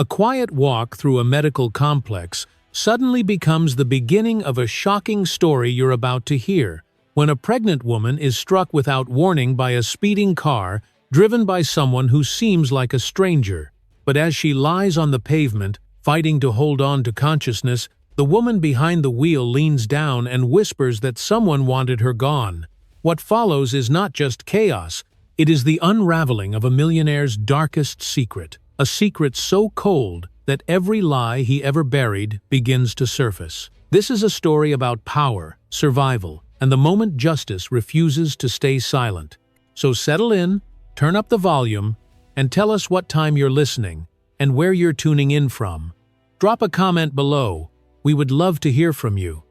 A quiet walk through a medical complex suddenly becomes the beginning of a shocking story you're about to hear, when a pregnant woman is struck without warning by a speeding car driven by someone who seems like a stranger. But as she lies on the pavement, fighting to hold on to consciousness, the woman behind the wheel leans down and whispers that someone wanted her gone. What follows is not just chaos, it is the unraveling of a millionaire's darkest secret, a secret so cold that every lie he ever buried begins to surface. This is a story about power, survival, and the moment justice refuses to stay silent. So settle in, turn up the volume, and tell us what time you're listening and where you're tuning in from. Drop a comment below. We would love to hear from you.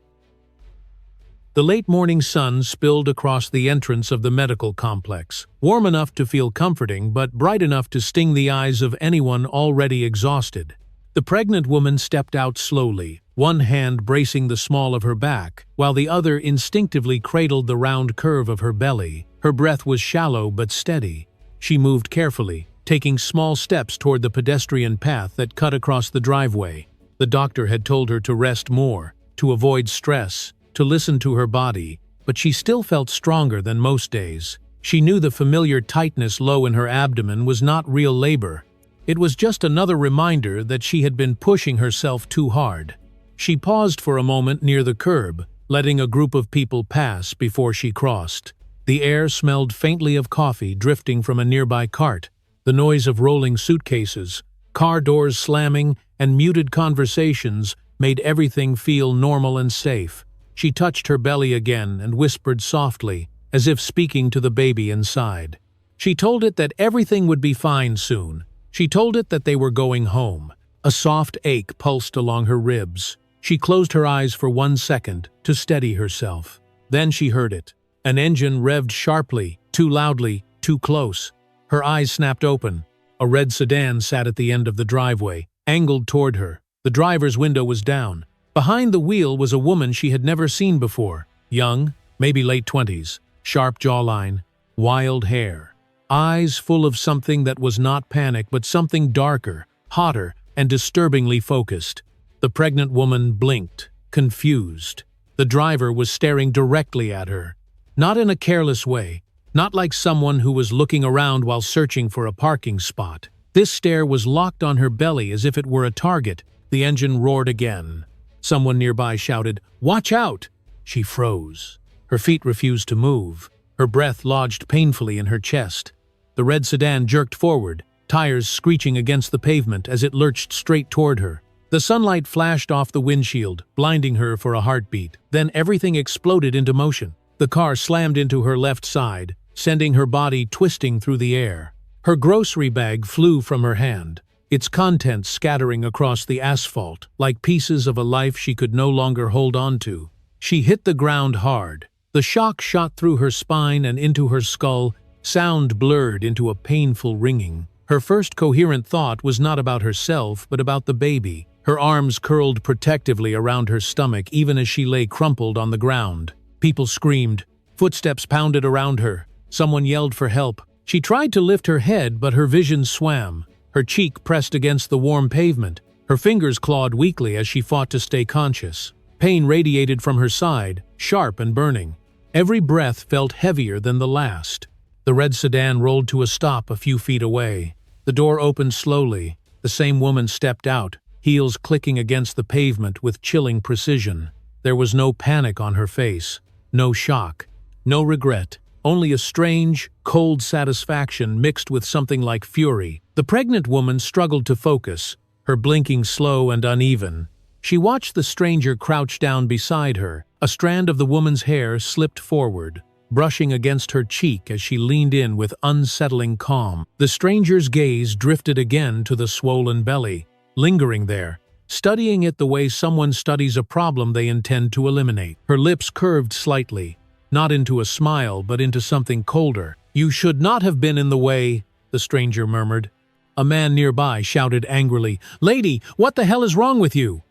The late morning sun spilled across the entrance of the medical complex, warm enough to feel comforting but bright enough to sting the eyes of anyone already exhausted. The pregnant woman stepped out slowly, one hand bracing the small of her back, while the other instinctively cradled the round curve of her belly. Her breath was shallow but steady. She moved carefully, taking small steps toward the pedestrian path that cut across the driveway. The doctor had told her to rest more, to avoid stress, to listen to her body, but she still felt stronger than most days. She knew the familiar tightness low in her abdomen was not real labor. It was just another reminder that she had been pushing herself too hard. She paused for a moment near the curb, letting a group of people pass before she crossed. The air smelled faintly of coffee drifting from a nearby cart. The noise of rolling suitcases, car doors slamming, and muted conversations made everything feel normal and safe. She touched her belly again and whispered softly, as if speaking to the baby inside. She told it that everything would be fine soon. She told it that they were going home. A soft ache pulsed along her ribs. She closed her eyes for 1 second to steady herself. Then she heard it. An engine revved sharply, too loudly, too close. Her eyes snapped open. A red sedan sat at the end of the driveway, angled toward her. The driver's window was down. Behind the wheel was a woman she had never seen before. Young, maybe late 20s, sharp jawline, wild hair. Eyes full of something that was not panic but something darker, hotter, and disturbingly focused. The pregnant woman blinked, confused. The driver was staring directly at her. Not in a careless way, not like someone who was looking around while searching for a parking spot. This stare was locked on her belly as if it were a target. The engine roared again. Someone nearby shouted, "Watch out!" She froze. Her feet refused to move. Her breath lodged painfully in her chest. The red sedan jerked forward, tires screeching against the pavement as it lurched straight toward her. The sunlight flashed off the windshield, blinding her for a heartbeat. Then everything exploded into motion. The car slammed into her left side, sending her body twisting through the air. Her grocery bag flew from her hand, its contents scattering across the asphalt like pieces of a life she could no longer hold on to. She hit the ground hard. The shock shot through her spine and into her skull, sound blurred into a painful ringing. Her first coherent thought was not about herself, but about the baby. Her arms curled protectively around her stomach even as she lay crumpled on the ground. People screamed. Footsteps pounded around her. Someone yelled for help. She tried to lift her head, but her vision swam. Her cheek pressed against the warm pavement. Her fingers clawed weakly as she fought to stay conscious. Pain radiated from her side, sharp and burning. Every breath felt heavier than the last. The red sedan rolled to a stop a few feet away. The door opened slowly. The same woman stepped out, heels clicking against the pavement with chilling precision. There was no panic on her face, no shock, no regret. Only a strange, cold satisfaction mixed with something like fury. The pregnant woman struggled to focus, her blinking slow and uneven. She watched the stranger crouch down beside her. A strand of the woman's hair slipped forward, brushing against her cheek as she leaned in with unsettling calm. The stranger's gaze drifted again to the swollen belly, lingering there, studying it the way someone studies a problem they intend to eliminate. Her lips curved slightly, not into a smile but into something colder. "You should not have been in the way," the stranger murmured. A man nearby shouted angrily, "Lady, what the hell is wrong with you?"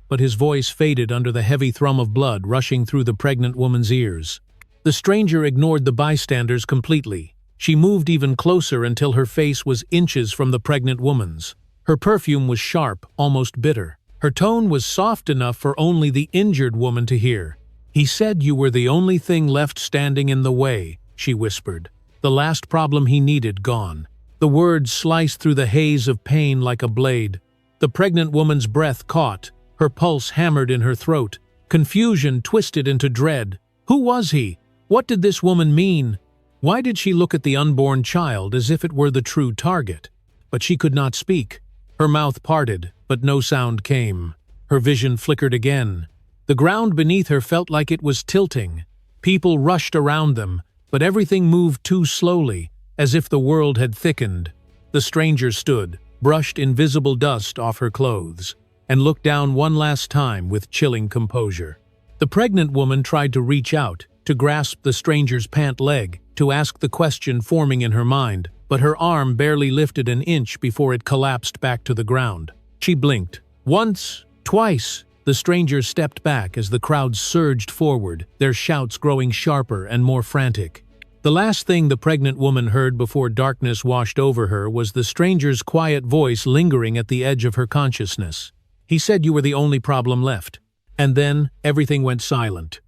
But his voice faded under the heavy thrum of blood rushing through the pregnant woman's ears. The stranger ignored the bystanders completely. She moved even closer until her face was inches from the pregnant woman's. Her perfume was sharp, almost bitter. Her tone was soft enough for only the injured woman to hear. "He said you were the only thing left standing in the way," she whispered. "The last problem he needed gone." The words sliced through the haze of pain like a blade. The pregnant woman's breath caught. Her pulse hammered in her throat. Confusion twisted into dread. Who was he? What did this woman mean? Why did she look at the unborn child as if it were the true target? But she could not speak. Her mouth parted, but no sound came. Her vision flickered again. The ground beneath her felt like it was tilting. People rushed around them, but everything moved too slowly, as if the world had thickened. The stranger stood, brushed invisible dust off her clothes, and looked down one last time with chilling composure. The pregnant woman tried to reach out, to grasp the stranger's pant leg, to ask the question forming in her mind, but her arm barely lifted an inch before it collapsed back to the ground. She blinked. Once, twice. The stranger stepped back as the crowd surged forward, their shouts growing sharper and more frantic. The last thing the pregnant woman heard before darkness washed over her was the stranger's quiet voice lingering at the edge of her consciousness. "He said you were the only problem left." And then everything went silent.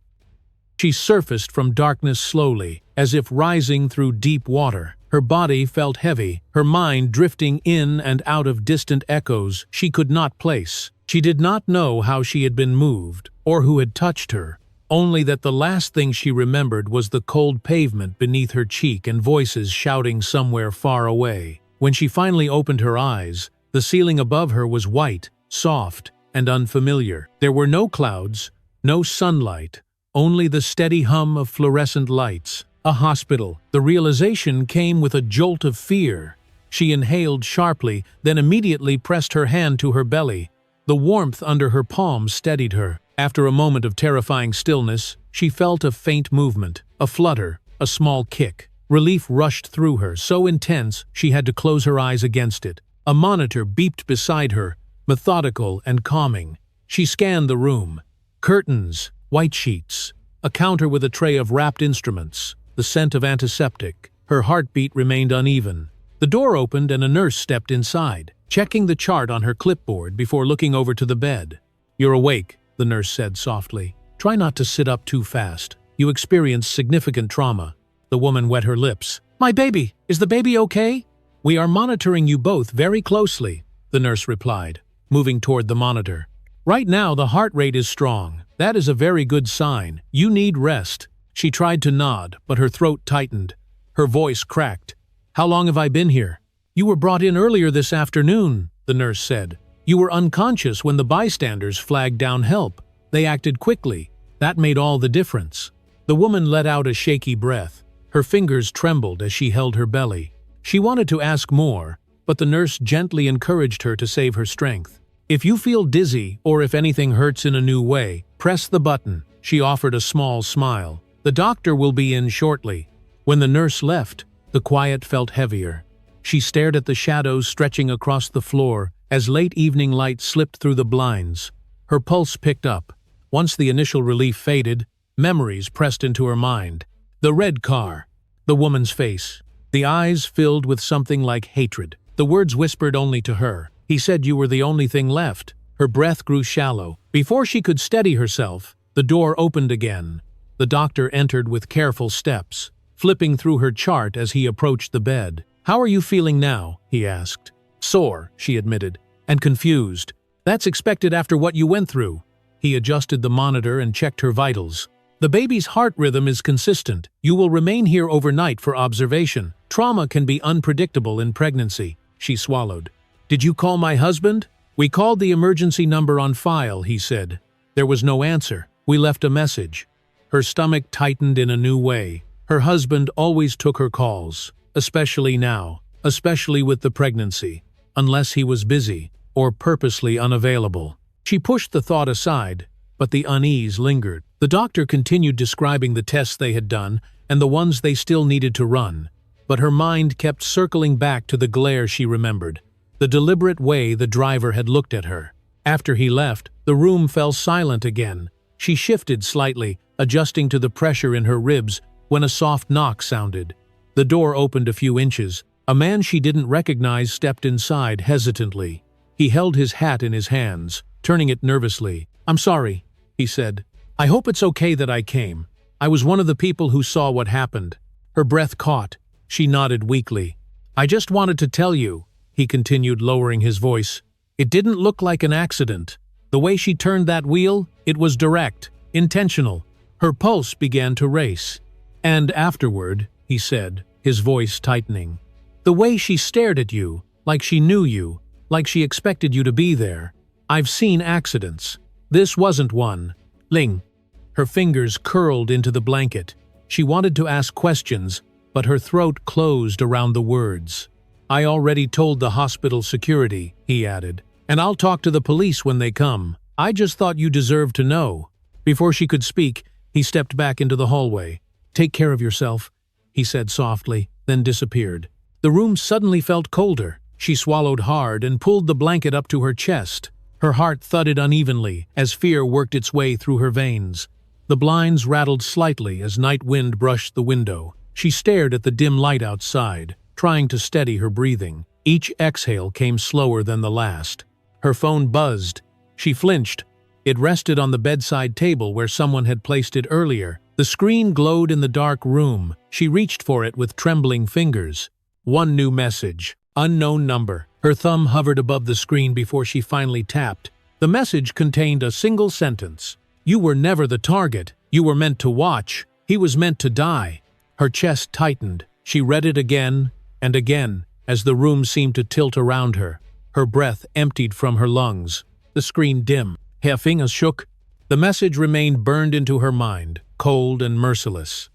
She surfaced from darkness slowly, as if rising through deep water. Her body felt heavy, her mind drifting in and out of distant echoes she could not place. She did not know how she had been moved, or who had touched her, only that the last thing she remembered was the cold pavement beneath her cheek and voices shouting somewhere far away. When she finally opened her eyes, the ceiling above her was white, soft, and unfamiliar. There were no clouds, no sunlight, only the steady hum of fluorescent lights. A hospital. The realization came with a jolt of fear. She inhaled sharply, then immediately pressed her hand to her belly. The warmth under her palm steadied her. After a moment of terrifying stillness, she felt a faint movement, a flutter, a small kick. Relief rushed through her, so intense she had to close her eyes against it. A monitor beeped beside her, methodical and calming. She scanned the room. Curtains, white sheets, a counter with a tray of wrapped instruments, the scent of antiseptic. Her heartbeat remained uneven. The door opened and a nurse stepped inside, checking the chart on her clipboard before looking over to the bed. "You're awake," the nurse said softly. "Try not to sit up too fast. You experienced significant trauma." The woman wet her lips. "My baby! Is the baby okay?" "We are monitoring you both very closely," the nurse replied, moving toward the monitor. "Right now the heart rate is strong. That is a very good sign. You need rest." She tried to nod, but her throat tightened. Her voice cracked. "How long have I been here?" "You were brought in earlier this afternoon," the nurse said. "You were unconscious when the bystanders flagged down help. They acted quickly. That made all the difference." The woman let out a shaky breath. Her fingers trembled as she held her belly. She wanted to ask more, but the nurse gently encouraged her to save her strength. "If you feel dizzy or if anything hurts in a new way, press the button." She offered a small smile. "The doctor will be in shortly." When the nurse left, the quiet felt heavier. She stared at the shadows stretching across the floor as late evening light slipped through the blinds. Her pulse picked up. Once the initial relief faded, memories pressed into her mind. The red car, the woman's face, the eyes filled with something like hatred. The words whispered only to her. "He said you were the only thing left." Her breath grew shallow. Before she could steady herself, the door opened again. The doctor entered with careful steps, flipping through her chart as he approached the bed. "How are you feeling now?" he asked. "Sore," she admitted, "and confused. That's expected after what you went through." He adjusted the monitor and checked her vitals. "The baby's heart rhythm is consistent. You will remain here overnight for observation. Trauma can be unpredictable in pregnancy." She swallowed. "Did you call my husband?" "We called the emergency number on file," he said. There was no answer. "We left a message." Her stomach tightened in a new way. Her husband always took her calls, especially now, especially with the pregnancy, unless he was busy or purposely unavailable. She pushed the thought aside, but the unease lingered. The doctor continued describing the tests they had done and the ones they still needed to run, but her mind kept circling back to the glare she remembered, the deliberate way the driver had looked at her. After he left, the room fell silent again. She shifted slightly, adjusting to the pressure in her ribs, when a soft knock sounded. The door opened a few inches. A man she didn't recognize stepped inside hesitantly. He held his hat in his hands, turning it nervously. "I'm sorry," he said. "I hope it's okay that I came. I was one of the people who saw what happened." Her breath caught. She nodded weakly. "I just wanted to tell you," he continued, lowering his voice. "It didn't look like an accident. The way she turned that wheel, it was direct, intentional." Her pulse began to race. "And afterward," he said, his voice tightening, "the way she stared at you, like she knew you, like she expected you to be there. I've seen accidents. This wasn't one." Ling. Her fingers curled into the blanket. She wanted to ask questions, but her throat closed around the words. "I already told the hospital security," he added, "and I'll talk to the police when they come. I just thought you deserved to know." Before she could speak, he stepped back into the hallway. "Take care of yourself," he said softly, then disappeared. The room suddenly felt colder. She swallowed hard and pulled the blanket up to her chest. Her heart thudded unevenly as fear worked its way through her veins. The blinds rattled slightly as night wind brushed the window. She stared at the dim light outside, trying to steady her breathing. Each exhale came slower than the last. Her phone buzzed. She flinched. It rested on the bedside table where someone had placed it earlier. The screen glowed in the dark room. She reached for it with trembling fingers. One new message. Unknown number. Her thumb hovered above the screen before she finally tapped. The message contained a single sentence. "You were never the target. You were meant to watch. He was meant to die." Her chest tightened. She read it again and again as the room seemed to tilt around her. Her breath emptied from her lungs. The screen dim. Her fingers shook. The message remained burned into her mind, cold and merciless.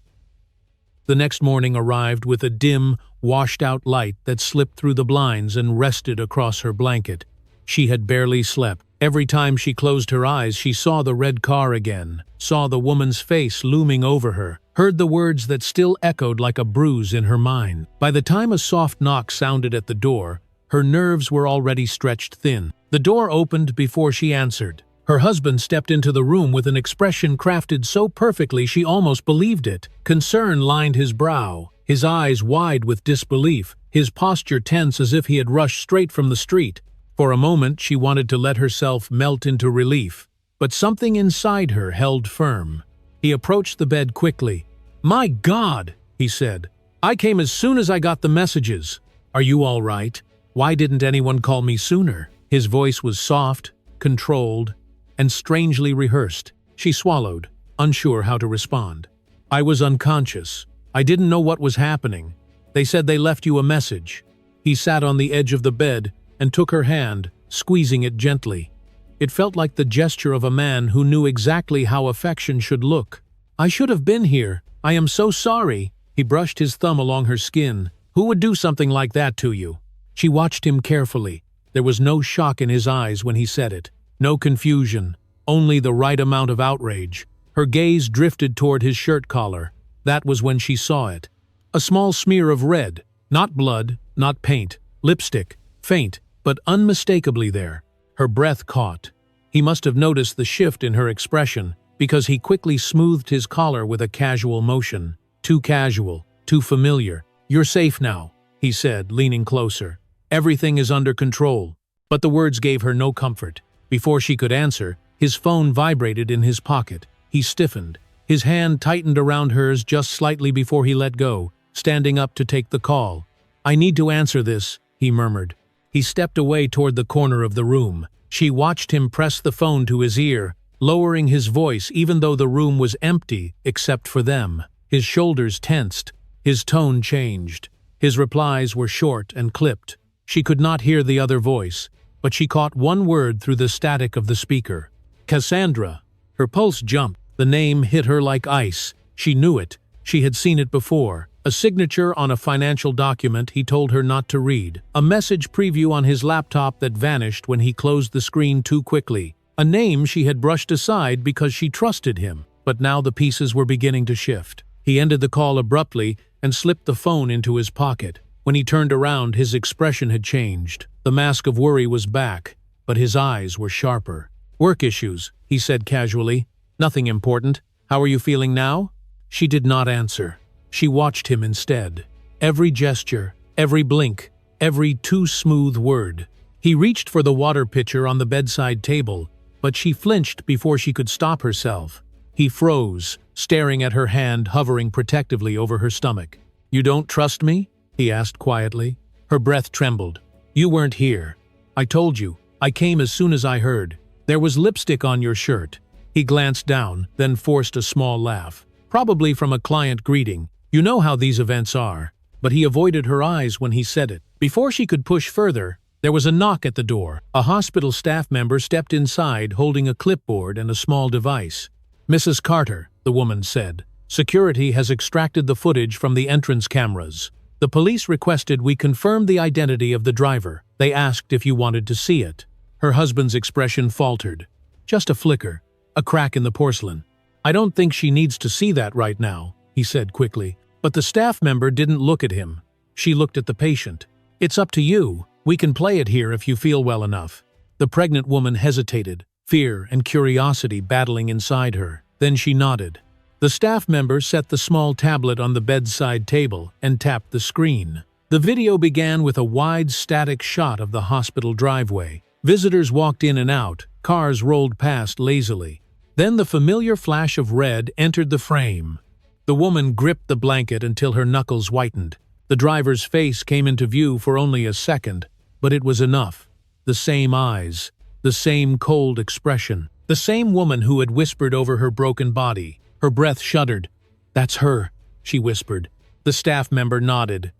The next morning arrived with a dim, washed-out light that slipped through the blinds and rested across her blanket. She had barely slept. Every time she closed her eyes, she saw the red car again, saw the woman's face looming over her, heard the words that still echoed like a bruise in her mind. By the time a soft knock sounded at the door, her nerves were already stretched thin. The door opened before she answered. Her husband stepped into the room with an expression crafted so perfectly she almost believed it. Concern lined his brow, his eyes wide with disbelief, his posture tense as if he had rushed straight from the street. For a moment she wanted to let herself melt into relief, but something inside her held firm. He approached the bed quickly. "My God," he said. "I came as soon as I got the messages. Are you all right? Why didn't anyone call me sooner?" His voice was soft, controlled, and strangely rehearsed. She swallowed, unsure how to respond. "I was unconscious. I didn't know what was happening. They said they left you a message." He sat on the edge of the bed and took her hand, squeezing it gently. It felt like the gesture of a man who knew exactly how affection should look. "I should have been here. I am so sorry." He brushed his thumb along her skin. "Who would do something like that to you?" She watched him carefully. There was no shock in his eyes when he said it. No confusion, only the right amount of outrage. Her gaze drifted toward his shirt collar. That was when she saw it. A small smear of red, not blood, not paint, lipstick, faint, but unmistakably there. Her breath caught. He must have noticed the shift in her expression, because he quickly smoothed his collar with a casual motion. Too casual, too familiar. "You're safe now," he said, leaning closer. "Everything is under control." But the words gave her no comfort. Before she could answer, his phone vibrated in his pocket. He stiffened. His hand tightened around hers just slightly before he let go, standing up to take the call. "I need to answer this," he murmured. He stepped away toward the corner of the room. She watched him press the phone to his ear, lowering his voice even though the room was empty except for them. His shoulders tensed. His tone changed. His replies were short and clipped. She could not hear the other voice, but she caught one word through the static of the speaker. "Cassandra." Her pulse jumped. The name hit her like ice. She knew it. She had seen it before. A signature on a financial document he told her not to read. A message preview on his laptop that vanished when he closed the screen too quickly. A name she had brushed aside because she trusted him. But now the pieces were beginning to shift. He ended the call abruptly and slipped the phone into his pocket. When he turned around, his expression had changed. The mask of worry was back, but his eyes were sharper. "Work issues," he said casually. "Nothing important. How are you feeling now?" She did not answer. She watched him instead. Every gesture, every blink, every too smooth word. He reached for the water pitcher on the bedside table, but she flinched before she could stop herself. He froze, staring at her hand hovering protectively over her stomach. "You don't trust me?" he asked quietly. Her breath trembled. "You weren't here. I told you. I came as soon as I heard. There was lipstick on your shirt." He glanced down, then forced a small laugh. Probably from a client greeting. You know how these events are. But he avoided her eyes when he said it. Before she could push further, there was a knock at the door. A hospital staff member stepped inside holding a clipboard and a small device. "Mrs. Carter," the woman said, "security has extracted the footage from the entrance cameras. The police requested we confirm the identity of the driver. They asked if you wanted to see it." Her husband's expression faltered. "Just a flicker, a crack in the porcelain. I don't think she needs to see that right now," he said quickly. But the staff member didn't look at him. She looked at the patient. "It's up to you. We can play it here if you feel well enough." The pregnant woman hesitated, fear and curiosity battling inside her. Then she nodded. The staff member set the small tablet on the bedside table and tapped the screen. The video began with a wide static shot of the hospital driveway. Visitors walked in and out, cars rolled past lazily. Then the familiar flash of red entered the frame. The woman gripped the blanket until her knuckles whitened. The driver's face came into view for only a second, but it was enough. The same eyes, the same cold expression, the same woman who had whispered over her broken body. Her breath shuddered. "That's her," she whispered. The staff member nodded.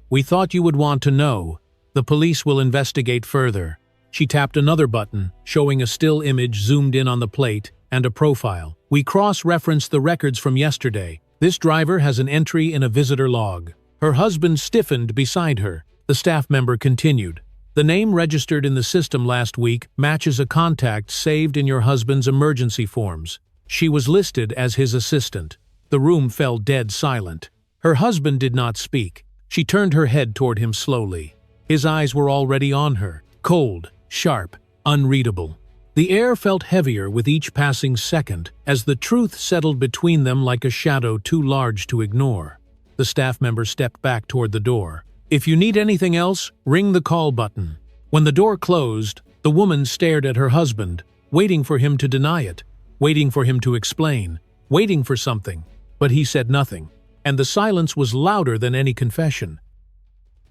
"We thought you would want to know. The police will investigate further." She tapped another button, showing a still image zoomed in on the plate and a profile. "We cross-referenced the records from yesterday. This driver has an entry in a visitor log." Her husband stiffened beside her. The staff member continued. "The name registered in the system last week matches a contact saved in your husband's emergency forms. She was listed as his assistant." The room fell dead silent. Her husband did not speak. She turned her head toward him slowly. His eyes were already on her, cold, sharp, unreadable. The air felt heavier with each passing second as the truth settled between them like a shadow too large to ignore. The staff member stepped back toward the door. "If you need anything else, ring the call button." When the door closed, the woman stared at her husband, waiting for him to deny it, waiting for him to explain, waiting for something. But he said nothing, and the silence was louder than any confession.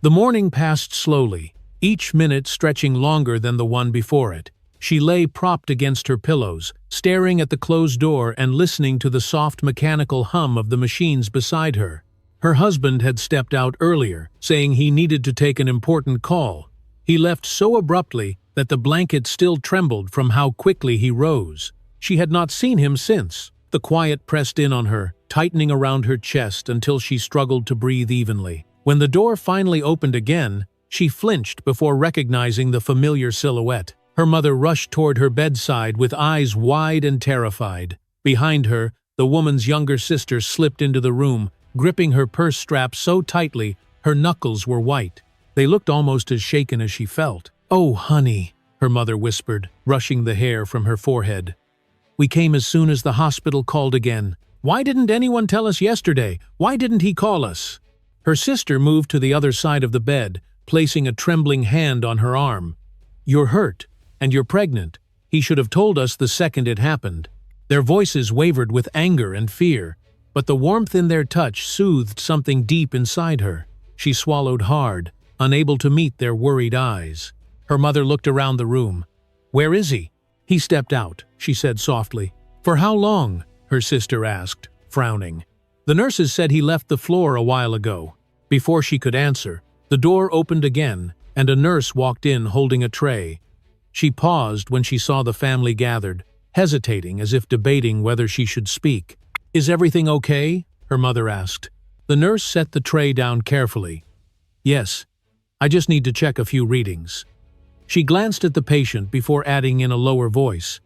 The morning passed slowly, each minute stretching longer than the one before it. She lay propped against her pillows, staring at the closed door and listening to the soft mechanical hum of the machines beside her. Her husband had stepped out earlier, saying he needed to take an important call. He left so abruptly that the blanket still trembled from how quickly he rose. She had not seen him since. The quiet pressed in on her, tightening around her chest until she struggled to breathe evenly. When the door finally opened again, she flinched before recognizing the familiar silhouette. Her mother rushed toward her bedside with eyes wide and terrified. Behind her, the woman's younger sister slipped into the room, gripping her purse strap so tightly her knuckles were white. They looked almost as shaken as she felt. "Oh, honey," her mother whispered, brushing the hair from her forehead. "We came as soon as the hospital called again. Why didn't anyone tell us yesterday? Why didn't he call us?" Her sister moved to the other side of the bed, placing a trembling hand on her arm. "You're hurt, and you're pregnant. He should have told us the second it happened." Their voices wavered with anger and fear, but the warmth in their touch soothed something deep inside her. She swallowed hard, unable to meet their worried eyes. Her mother looked around the room. "Where is he?" "He stepped out," she said softly. "For how long?" her sister asked, frowning. "The nurses said he left the floor a while ago." Before she could answer, the door opened again, and a nurse walked in holding a tray. She paused when she saw the family gathered, hesitating as if debating whether she should speak. "Is everything okay?" her mother asked. The nurse set the tray down carefully. "Yes, I just need to check a few readings." She glanced at the patient before adding in a lower voice,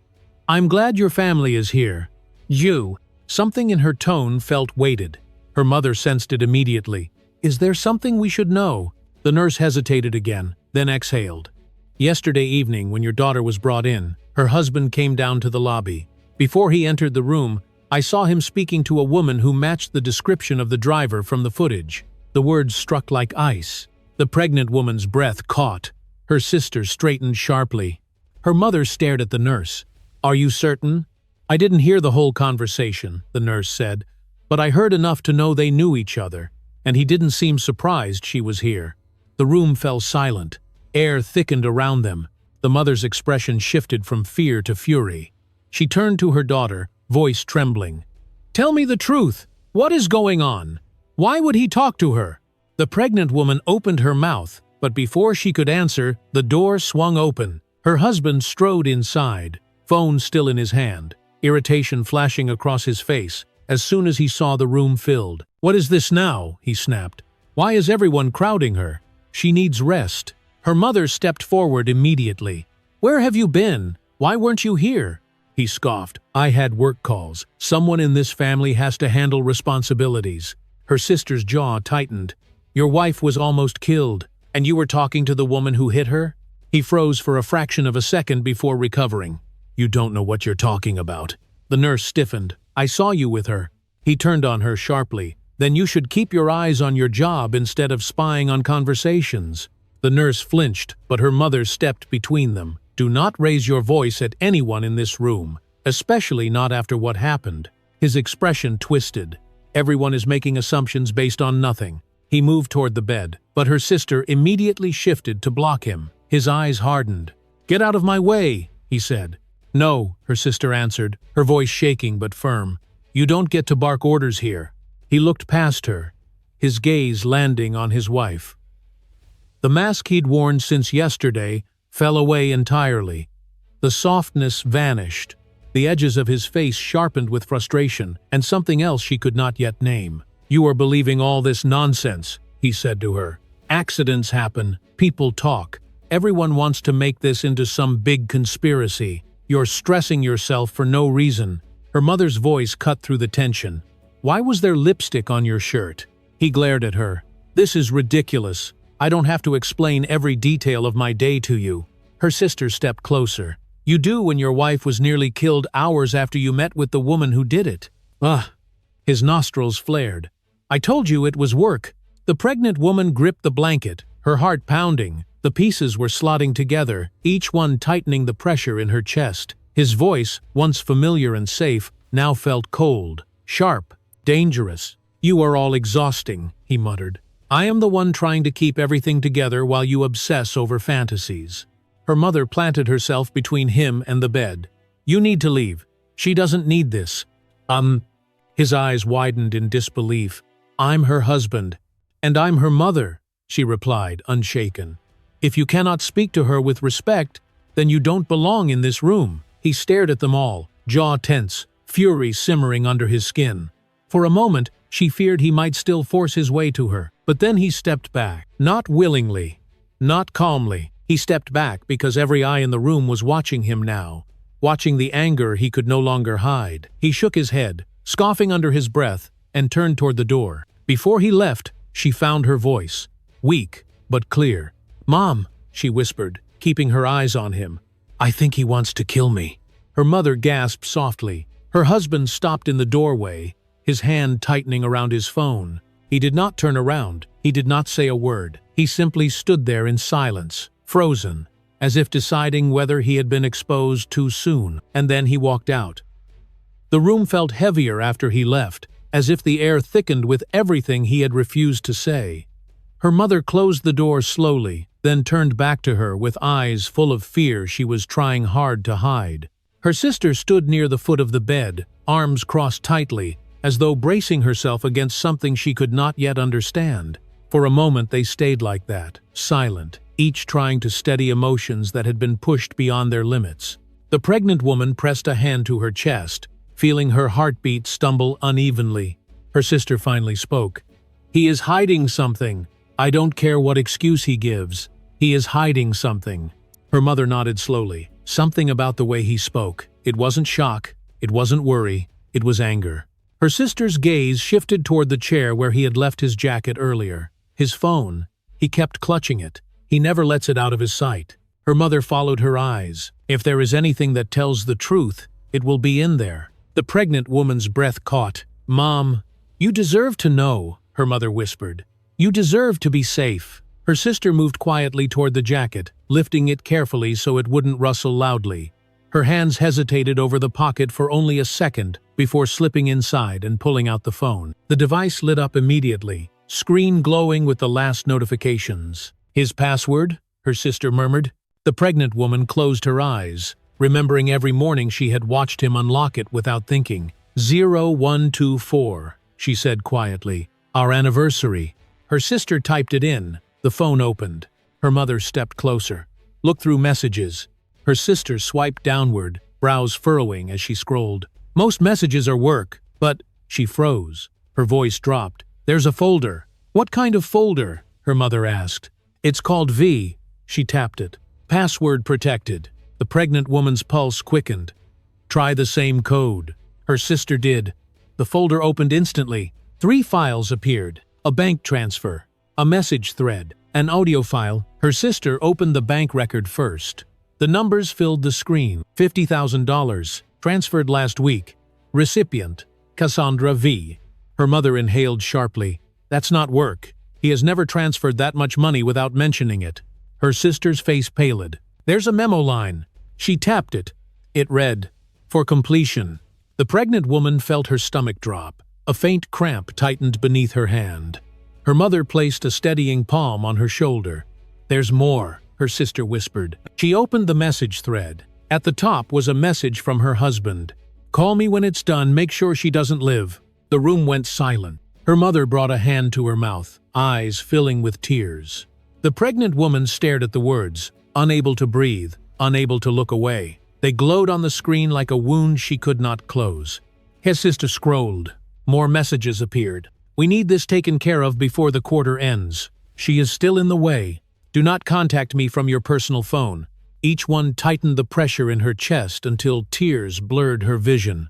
"I'm glad your family is here. You." Something in her tone felt weighted. Her mother sensed it immediately. "Is there something we should know?" The nurse hesitated again, then exhaled. "Yesterday evening, when your daughter was brought in, her husband came down to the lobby. Before he entered the room, I saw him speaking to a woman who matched the description of the driver from the footage." The words struck like ice. The pregnant woman's breath caught. Her sister straightened sharply. Her mother stared at the nurse. "Are you certain?" "I didn't hear the whole conversation," the nurse said, "but I heard enough to know they knew each other, and he didn't seem surprised she was here." The room fell silent. Air thickened around them. The mother's expression shifted from fear to fury. She turned to her daughter, voice trembling. "Tell me the truth. What is going on? Why would he talk to her?" The pregnant woman opened her mouth, but before she could answer, the door swung open. Her husband strode inside, phone still in his hand, irritation flashing across his face as soon as he saw the room filled. "What is this now?" he snapped. "Why is everyone crowding her? She needs rest." Her mother stepped forward immediately. "Where have you been? Why weren't you here?" He scoffed. "I had work calls. Someone in this family has to handle responsibilities." Her sister's jaw tightened. "Your wife was almost killed, and you were talking to the woman who hit her?" He froze for a fraction of a second before recovering. "You don't know what you're talking about." The nurse stiffened. "I saw you with her." He turned on her sharply. "Then you should keep your eyes on your job instead of spying on conversations." The nurse flinched, but her mother stepped between them. "Do not raise your voice at anyone in this room, especially not after what happened." His expression twisted. "Everyone is making assumptions based on nothing." He moved toward the bed, but her sister immediately shifted to block him. His eyes hardened. "Get out of my way," he said. "No," her sister answered, her voice shaking but firm. "You don't get to bark orders here." He looked past her, his gaze landing on his wife. The mask he'd worn since yesterday fell away entirely. The softness vanished. The edges of his face sharpened with frustration and something else she could not yet name. "You are believing all this nonsense," he said to her. "Accidents happen, people talk. Everyone wants to make this into some big conspiracy. You're stressing yourself for no reason." Her mother's voice cut through the tension. "Why was there lipstick on your shirt?" He glared at her. "This is ridiculous. I don't have to explain every detail of my day to you." Her sister stepped closer. "You do when your wife was nearly killed hours after you met with the woman who did it." "Ugh." His nostrils flared. "I told you it was work." The pregnant woman gripped the blanket, her heart pounding. The pieces were slotting together, each one tightening the pressure in her chest. His voice, once familiar and safe, now felt cold, sharp, dangerous. "You are all exhausting," he muttered. "I am the one trying to keep everything together while you obsess over fantasies." Her mother planted herself between him and the bed. "You need to leave. She doesn't need this." His eyes widened in disbelief. "I'm her husband, and I'm her mother," she replied, unshaken. "If you cannot speak to her with respect, then you don't belong in this room." He stared at them all, jaw tense, fury simmering under his skin. For a moment, she feared he might still force his way to her, but then he stepped back. Not willingly, not calmly. He stepped back because every eye in the room was watching him now, watching the anger he could no longer hide. He shook his head, scoffing under his breath, and turned toward the door. Before he left, she found her voice, weak but clear. "Mom," she whispered, keeping her eyes on him. "I think he wants to kill me." Her mother gasped softly. Her husband stopped in the doorway, his hand tightening around his phone. He did not turn around. He did not say a word. He simply stood there in silence, frozen, as if deciding whether he had been exposed too soon, and then he walked out. The room felt heavier after he left, as if the air thickened with everything he had refused to say. Her mother closed the door slowly, then turned back to her with eyes full of fear she was trying hard to hide. Her sister stood near the foot of the bed, arms crossed tightly, as though bracing herself against something she could not yet understand. For a moment they stayed like that, silent, each trying to steady emotions that had been pushed beyond their limits. The pregnant woman pressed a hand to her chest, feeling her heartbeat stumble unevenly. Her sister finally spoke. "He is hiding something. I don't care what excuse he gives. He is hiding something." Her mother nodded slowly. Something about the way he spoke. It wasn't shock. It wasn't worry. It was anger. Her sister's gaze shifted toward the chair where he had left his jacket earlier. His phone. He kept clutching it. He never lets it out of his sight. Her mother followed her eyes. "If there is anything that tells the truth, it will be in there." The pregnant woman's breath caught. "Mom, you deserve to know," her mother whispered. "You deserve to be safe." Her sister moved quietly toward the jacket, lifting it carefully so it wouldn't rustle loudly. Her hands hesitated over the pocket for only a second before slipping inside and pulling out the phone. The device lit up immediately, screen glowing with the last notifications. "His password?" her sister murmured. The pregnant woman closed her eyes, remembering every morning she had watched him unlock it without thinking. 0124, she said quietly. "Our anniversary." Her sister typed it in. The phone opened. Her mother stepped closer. Looked through messages. Her sister swiped downward, brows furrowing as she scrolled. "Most messages are work, but—" She froze. Her voice dropped. "There's a folder." "What kind of folder?" her mother asked. "It's called V." She tapped it. "Password protected." The pregnant woman's pulse quickened. "Try the same code." Her sister did. The folder opened instantly. 3 files appeared. A bank transfer, a message thread, an audio file. Her sister opened the bank record first. The numbers filled the screen. $50,000, transferred last week. Recipient, Cassandra V. Her mother inhaled sharply. "That's not work. He has never transferred that much money without mentioning it." Her sister's face paled. "There's a memo line." She tapped it. It read, "For completion." The pregnant woman felt her stomach drop. A faint cramp tightened beneath her hand. Her mother placed a steadying palm on her shoulder. "There's more," her sister whispered. She opened the message thread. At the top was a message from her husband. "Call me when it's done, make sure she doesn't live." The room went silent. Her mother brought a hand to her mouth, eyes filling with tears. The pregnant woman stared at the words, unable to breathe, unable to look away. They glowed on the screen like a wound she could not close. His sister scrolled. More messages appeared. "We need this taken care of before the quarter ends. She is still in the way. Do not contact me from your personal phone." Each one tightened the pressure in her chest until tears blurred her vision.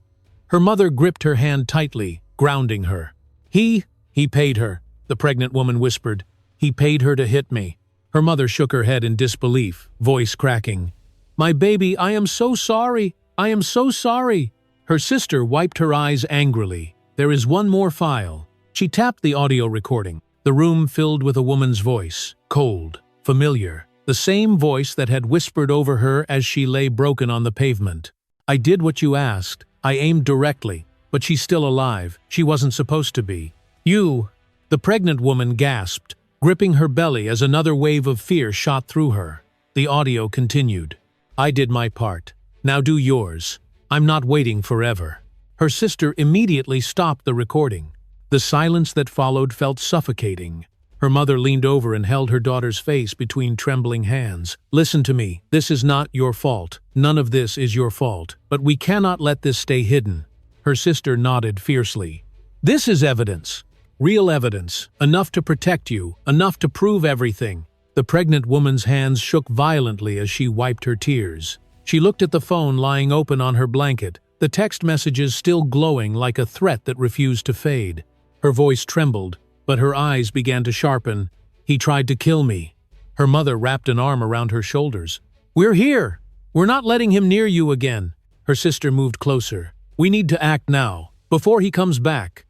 Her mother gripped her hand tightly, grounding her. He paid her," the pregnant woman whispered. "He paid her to hit me." Her mother shook her head in disbelief, voice cracking. "My baby, I am so sorry. I am so sorry." Her sister wiped her eyes angrily. "There is one more file." She tapped the audio recording. The room filled with a woman's voice, cold, familiar, the same voice that had whispered over her as she lay broken on the pavement. "I did what you asked. I aimed directly, but she's still alive. She wasn't supposed to be." "You—" The pregnant woman gasped, gripping her belly as another wave of fear shot through her. The audio continued. "I did my part. Now do yours. I'm not waiting forever." Her sister immediately stopped the recording. The silence that followed felt suffocating. Her mother leaned over and held her daughter's face between trembling hands. "Listen to me. This is not your fault. None of this is your fault. But we cannot let this stay hidden." Her sister nodded fiercely. "This is evidence. Real evidence. Enough to protect you. Enough to prove everything." The pregnant woman's hands shook violently as she wiped her tears. She looked at the phone lying open on her blanket, the text messages still glowing like a threat that refused to fade. Her voice trembled, but her eyes began to sharpen. "He tried to kill me." Her mother wrapped an arm around her shoulders. "We're here. We're not letting him near you again." Her sister moved closer. "We need to act now, before he comes back."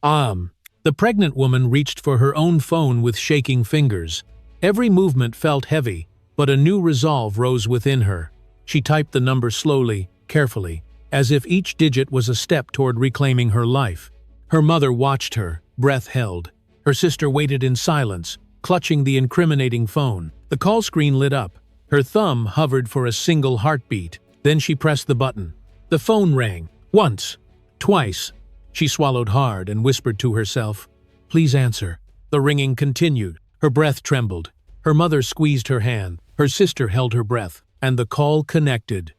The pregnant woman reached for her own phone with shaking fingers. Every movement felt heavy, but a new resolve rose within her. She typed the number slowly, carefully, as if each digit was a step toward reclaiming her life. Her mother watched her, breath held. Her sister waited in silence, clutching the incriminating phone. The call screen lit up. Her thumb hovered for a single heartbeat. Then she pressed the button. The phone rang. Once. Twice. She swallowed hard and whispered to herself, "Please answer." The ringing continued. Her breath trembled. Her mother squeezed her hand. Her sister held her breath. And the call connected.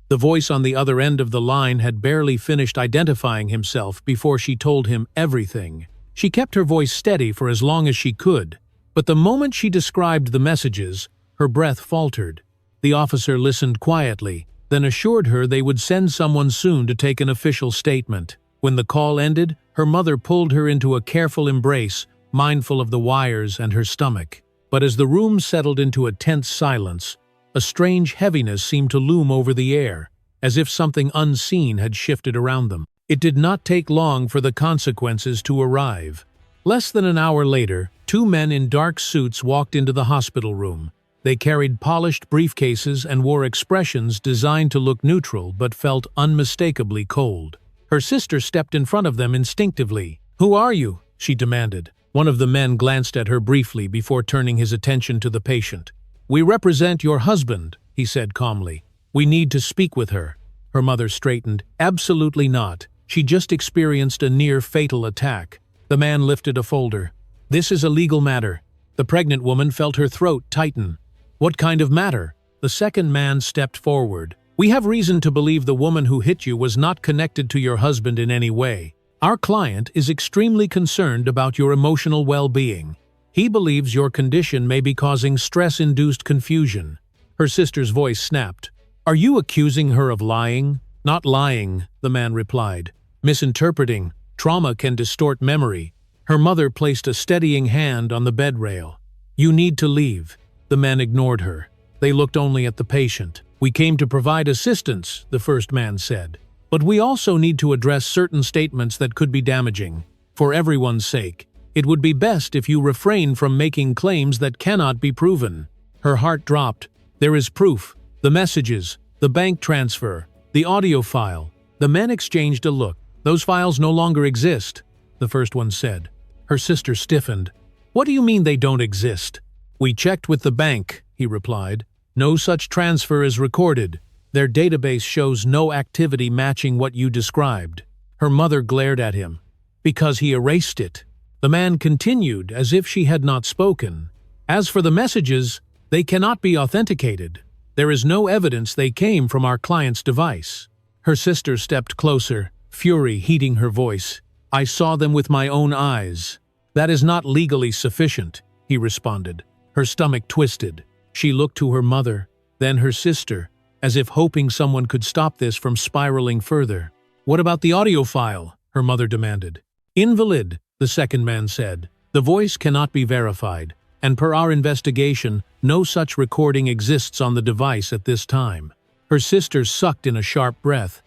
The voice on the other end of the line had barely finished identifying himself before she told him everything. She kept her voice steady for as long as she could, but the moment she described the messages, her breath faltered. The officer listened quietly, then assured her they would send someone soon to take an official statement. When the call ended, her mother pulled her into a careful embrace, mindful of the wires and her stomach. But as the room settled into a tense silence, a strange heaviness seemed to loom over the air, as if something unseen had shifted around them. It did not take long for the consequences to arrive. Less than an hour later, two men in dark suits walked into the hospital room. They carried polished briefcases and wore expressions designed to look neutral but felt unmistakably cold. Her sister stepped in front of them instinctively. "Who are you?" she demanded. One of the men glanced at her briefly before turning his attention to the patient. "We represent your husband," he said calmly. "We need to speak with her." Her mother straightened. "Absolutely not. She just experienced a near-fatal attack." The man lifted a folder. "This is a legal matter." The pregnant woman felt her throat tighten. "What kind of matter?" The second man stepped forward. "We have reason to believe the woman who hit you was not connected to your husband in any way. Our client is extremely concerned about your emotional well-being. He believes your condition may be causing stress-induced confusion." Her sister's voice snapped. "Are you accusing her of lying?" "Not lying," the man replied. "Misinterpreting. Trauma can distort memory." Her mother placed a steadying hand on the bed rail. "You need to leave." The men ignored her. They looked only at the patient. "We came to provide assistance," the first man said. "But we also need to address certain statements that could be damaging. For everyone's sake, it would be best if you refrain from making claims that cannot be proven." Her heart dropped. "There is proof. The messages, the bank transfer, the audio file." The men exchanged a look. "Those files no longer exist," the first one said. Her sister stiffened. "What do you mean they don't exist?" "We checked with the bank," he replied. "No such transfer is recorded. Their database shows no activity matching what you described." Her mother glared at him. "Because he erased it." The man continued as if she had not spoken. "As for the messages, they cannot be authenticated. There is no evidence they came from our client's device." Her sister stepped closer, fury heating her voice. "I saw them with my own eyes." "That is not legally sufficient," he responded. Her stomach twisted. She looked to her mother, then her sister, as if hoping someone could stop this from spiraling further. "What about the audio file?" her mother demanded. "Invalid," the second man said. "The voice cannot be verified, and per our investigation, no such recording exists on the device at this time." Her sister sucked in a sharp breath.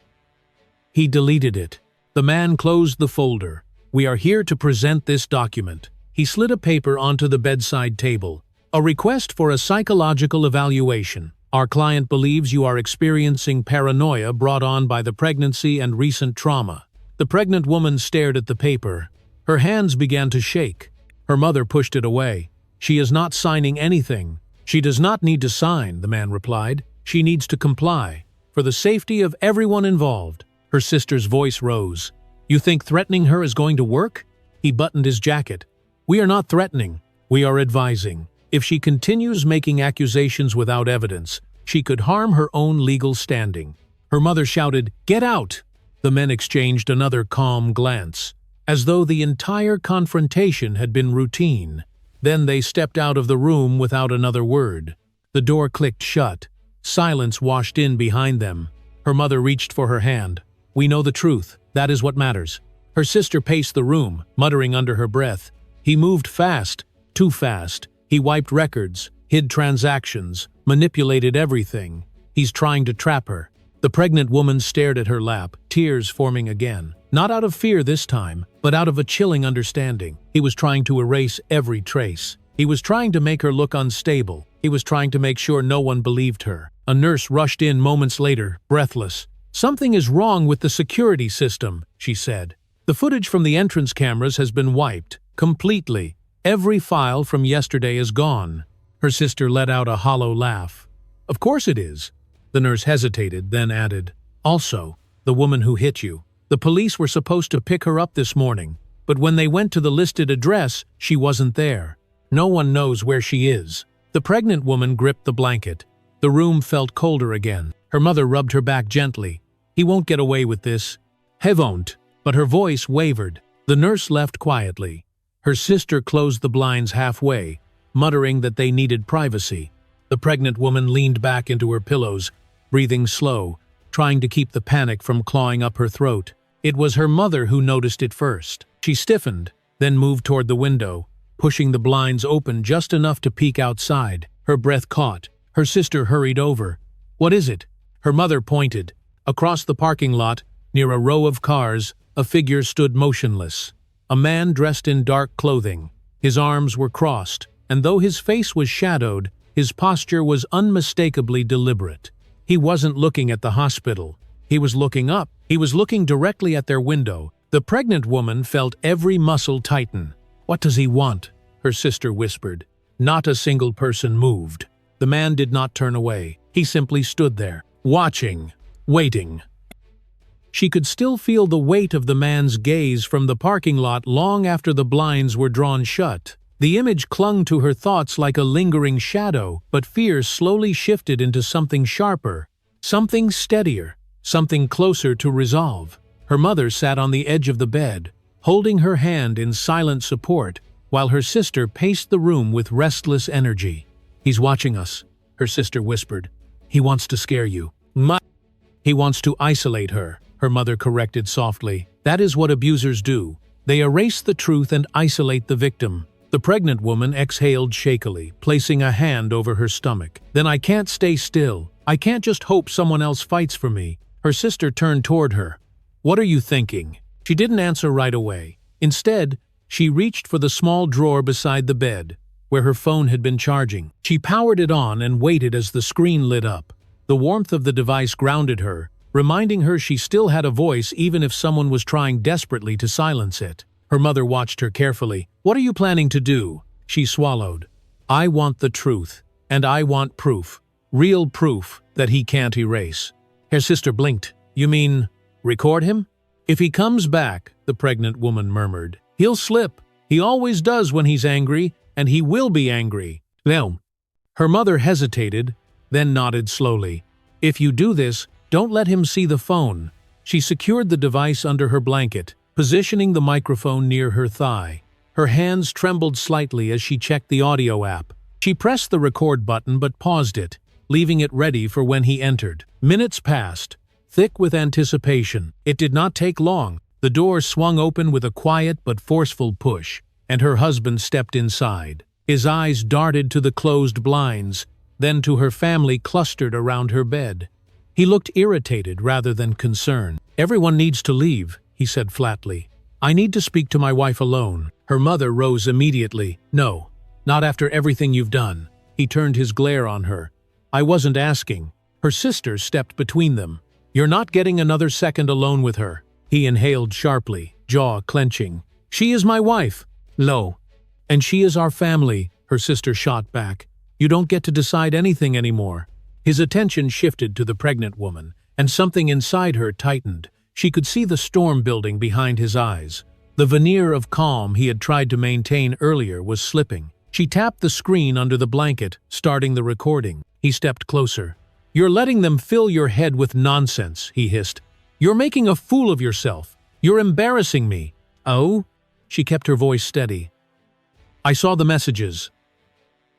"He deleted it." The man closed the folder. "We are here to present this document." He slid a paper onto the bedside table. "A request for a psychological evaluation. Our client believes you are experiencing paranoia brought on by the pregnancy and recent trauma." The pregnant woman stared at the paper. Her hands began to shake. Her mother pushed it away. "She is not signing anything." "She does not need to sign," the man replied. "She needs to comply. For the safety of everyone involved." Her sister's voice rose. "You think threatening her is going to work?" He buttoned his jacket. "We are not threatening. We are advising. If she continues making accusations without evidence, she could harm her own legal standing." Her mother shouted, "Get out!" The men exchanged another calm glance, as though the entire confrontation had been routine. Then they stepped out of the room without another word. The door clicked shut. Silence washed in behind them. Her mother reached for her hand. "We know the truth. That is what matters." Her sister paced the room, muttering under her breath. "He moved fast, too fast. He wiped records, hid transactions, manipulated everything. He's trying to trap her." The pregnant woman stared at her lap, tears forming again. Not out of fear this time, but out of a chilling understanding. He was trying to erase every trace. He was trying to make her look unstable. He was trying to make sure no one believed her. A nurse rushed in moments later, breathless. "Something is wrong with the security system," she said. "The footage from the entrance cameras has been wiped, completely. Every file from yesterday is gone." Her sister let out a hollow laugh. "Of course it is." The nurse hesitated, then added, "Also, the woman who hit you. The police were supposed to pick her up this morning, but when they went to the listed address, she wasn't there. No one knows where she is." The pregnant woman gripped the blanket. The room felt colder again. Her mother rubbed her back gently. "He won't get away with this." "He won't." But her voice wavered. The nurse left quietly. Her sister closed the blinds halfway, muttering that they needed privacy. The pregnant woman leaned back into her pillows, breathing slow, trying to keep the panic from clawing up her throat. It was her mother who noticed it first. She stiffened, then moved toward the window, pushing the blinds open just enough to peek outside. Her breath caught. Her sister hurried over. "What is it?" Her mother pointed. Across the parking lot, near a row of cars, a figure stood motionless. A man dressed in dark clothing. His arms were crossed, and though his face was shadowed, his posture was unmistakably deliberate. He wasn't looking at the hospital. He was looking up. He was looking directly at their window. The pregnant woman felt every muscle tighten. "What does he want?" her sister whispered. Not a single person moved. The man did not turn away. He simply stood there, watching, waiting. She could still feel the weight of the man's gaze from the parking lot long after the blinds were drawn shut. The image clung to her thoughts like a lingering shadow, but fear slowly shifted into something sharper, something steadier, something closer to resolve. Her mother sat on the edge of the bed, holding her hand in silent support, while her sister paced the room with restless energy. "He's watching us," her sister whispered. "He wants to scare you." He wants to isolate her, her mother corrected softly. "That is what abusers do. They erase the truth and isolate the victim." The pregnant woman exhaled shakily, placing a hand over her stomach. "Then I can't stay still. I can't just hope someone else fights for me." Her sister turned toward her. "What are you thinking?" She didn't answer right away. Instead, she reached for the small drawer beside the bed, where her phone had been charging. She powered it on and waited as the screen lit up. The warmth of the device grounded her, reminding her she still had a voice even if someone was trying desperately to silence it. Her mother watched her carefully. "What are you planning to do?" She swallowed. "I want the truth, and I want proof. Real proof that he can't erase." Her sister blinked. "You mean, record him?" "If he comes back," the pregnant woman murmured, "he'll slip. He always does when he's angry, and he will be angry." "No." Her mother hesitated, then nodded slowly. "If you do this, don't let him see the phone." She secured the device under her blanket, positioning the microphone near her thigh. Her hands trembled slightly as she checked the audio app. She pressed the record button but paused it, leaving it ready for when he entered. Minutes passed, thick with anticipation. It did not take long. The door swung open with a quiet but forceful push, and her husband stepped inside. His eyes darted to the closed blinds, then to her family clustered around her bed. He looked irritated rather than concerned. "Everyone needs to leave," he said flatly. "I need to speak to my wife alone." Her mother rose immediately. "No, not after everything you've done." He turned his glare on her. "I wasn't asking." Her sister stepped between them. "You're not getting another second alone with her." He inhaled sharply, jaw clenching. "She is my wife." "No." "And she is our family," her sister shot back. "You don't get to decide anything anymore." His attention shifted to the pregnant woman, and something inside her tightened. She could see the storm building behind his eyes. The veneer of calm he had tried to maintain earlier was slipping. She tapped the screen under the blanket, starting the recording. He stepped closer. "You're letting them fill your head with nonsense," he hissed. "You're making a fool of yourself. You're embarrassing me." "Oh?" She kept her voice steady. "I saw the messages.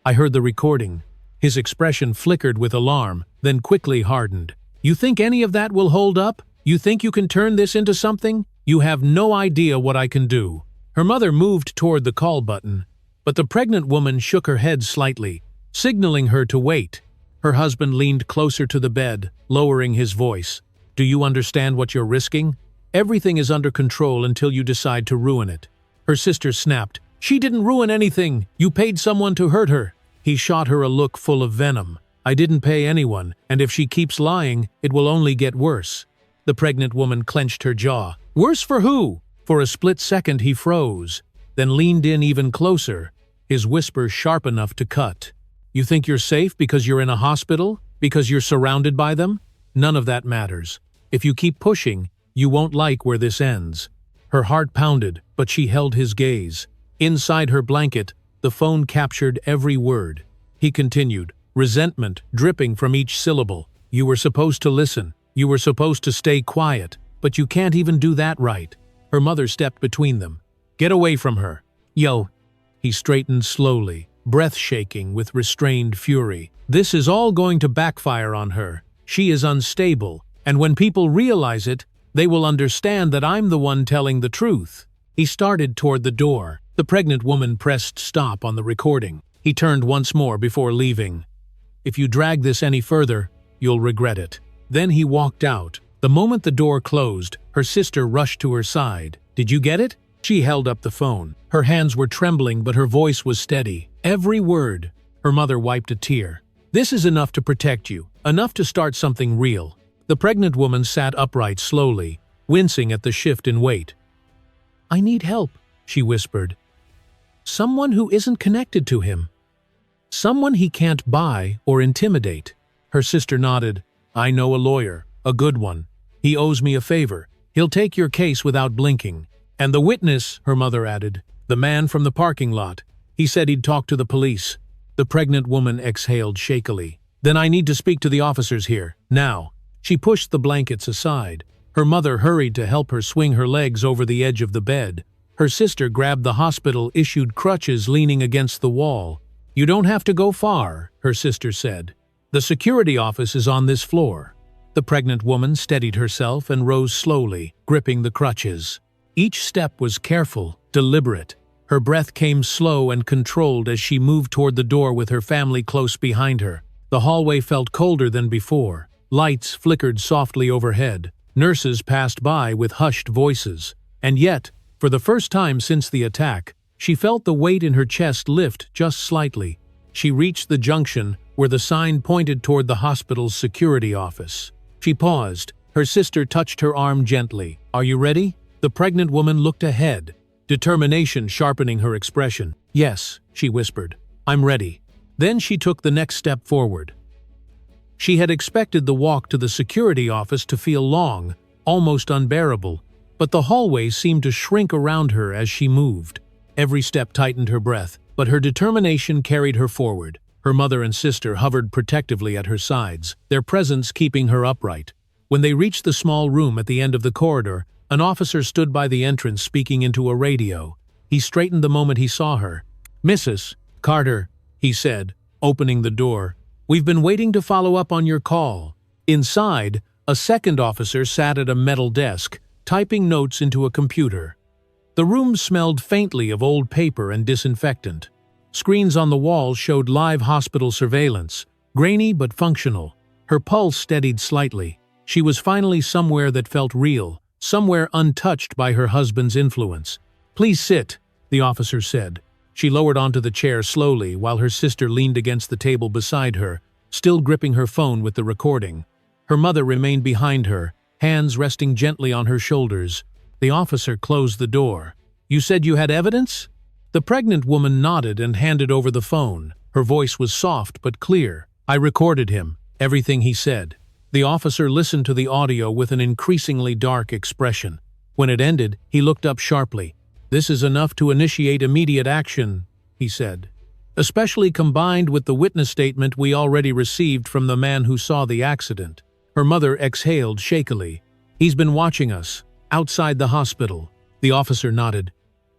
I heard the recording." His expression flickered with alarm, then quickly hardened. "You think any of that will hold up? You think you can turn this into something? You have no idea what I can do." Her mother moved toward the call button, but the pregnant woman shook her head slightly, signaling her to wait. Her husband leaned closer to the bed, lowering his voice. "Do you understand what you're risking? Everything is under control until you decide to ruin it." Her sister snapped. "She didn't ruin anything. You paid someone to hurt her." He shot her a look full of venom. "I didn't pay anyone, and if she keeps lying, it will only get worse." The pregnant woman clenched her jaw. "Worse for who?" For a split second he froze, then leaned in even closer, his whisper sharp enough to cut. "You think you're safe because you're in a hospital? Because you're surrounded by them? None of that matters. If you keep pushing, you won't like where this ends." Her heart pounded, but she held his gaze. Inside her blanket, the phone captured every word. He continued, resentment dripping from each syllable. "You were supposed to listen. You were supposed to stay quiet, but you can't even do that right." Her mother stepped between them. "Get away from her." "Yo." He straightened slowly, breath shaking with restrained fury. "This is all going to backfire on her. She is unstable, and when people realize it, they will understand that I'm the one telling the truth." He started toward the door. The pregnant woman pressed stop on the recording. He turned once more before leaving. "If you drag this any further, you'll regret it." Then he walked out. The moment the door closed, her sister rushed to her side. "Did you get it?" She held up the phone. Her hands were trembling, but her voice was steady. Every word. Her mother wiped a tear. "This is enough to protect you, enough to start something real." The pregnant woman sat upright slowly, wincing at the shift in weight. "I need help," she whispered. "Someone who isn't connected to him. Someone he can't buy or intimidate." Her sister nodded. "I know a lawyer, a good one. He owes me a favor. He'll take your case without blinking." "And the witness," her mother added, "the man from the parking lot. He said he'd talk to the police." The pregnant woman exhaled shakily. "Then I need to speak to the officers here, now." She pushed the blankets aside. Her mother hurried to help her swing her legs over the edge of the bed. Her sister grabbed the hospital-issued crutches leaning against the wall. "You don't have to go far," her sister said. "The security office is on this floor." The pregnant woman steadied herself and rose slowly, gripping the crutches. Each step was careful, deliberate. Her breath came slow and controlled as she moved toward the door with her family close behind her. The hallway felt colder than before. Lights flickered softly overhead. Nurses passed by with hushed voices. And yet, for the first time since the attack, she felt the weight in her chest lift just slightly. She reached the junction where the sign pointed toward the hospital's security office. She paused. Her sister touched her arm gently. "Are you ready?" The pregnant woman looked ahead, determination sharpening her expression. "Yes," she whispered. "I'm ready." Then she took the next step forward. She had expected the walk to the security office to feel long, almost unbearable, but the hallway seemed to shrink around her as she moved. Every step tightened her breath, but her determination carried her forward. Her mother and sister hovered protectively at her sides, their presence keeping her upright. When they reached the small room at the end of the corridor, an officer stood by the entrance speaking into a radio. He straightened the moment he saw her. "Mrs. Carter," he said, opening the door. "We've been waiting to follow up on your call." Inside, a second officer sat at a metal desk, typing notes into a computer. The room smelled faintly of old paper and disinfectant. Screens on the wall showed live hospital surveillance, grainy but functional. Her pulse steadied slightly. She was finally somewhere that felt real, somewhere untouched by her husband's influence. "Please sit," the officer said. She lowered onto the chair slowly while her sister leaned against the table beside her, still gripping her phone with the recording. Her mother remained behind her, hands resting gently on her shoulders. The officer closed the door. "You said you had evidence?" The pregnant woman nodded and handed over the phone. Her voice was soft but clear. "I recorded him, everything he said." The officer listened to the audio with an increasingly dark expression. When it ended, he looked up sharply. "This is enough to initiate immediate action," he said. "Especially combined with the witness statement we already received from the man who saw the accident." Her mother exhaled shakily. "He's been watching us, outside the hospital." The officer nodded.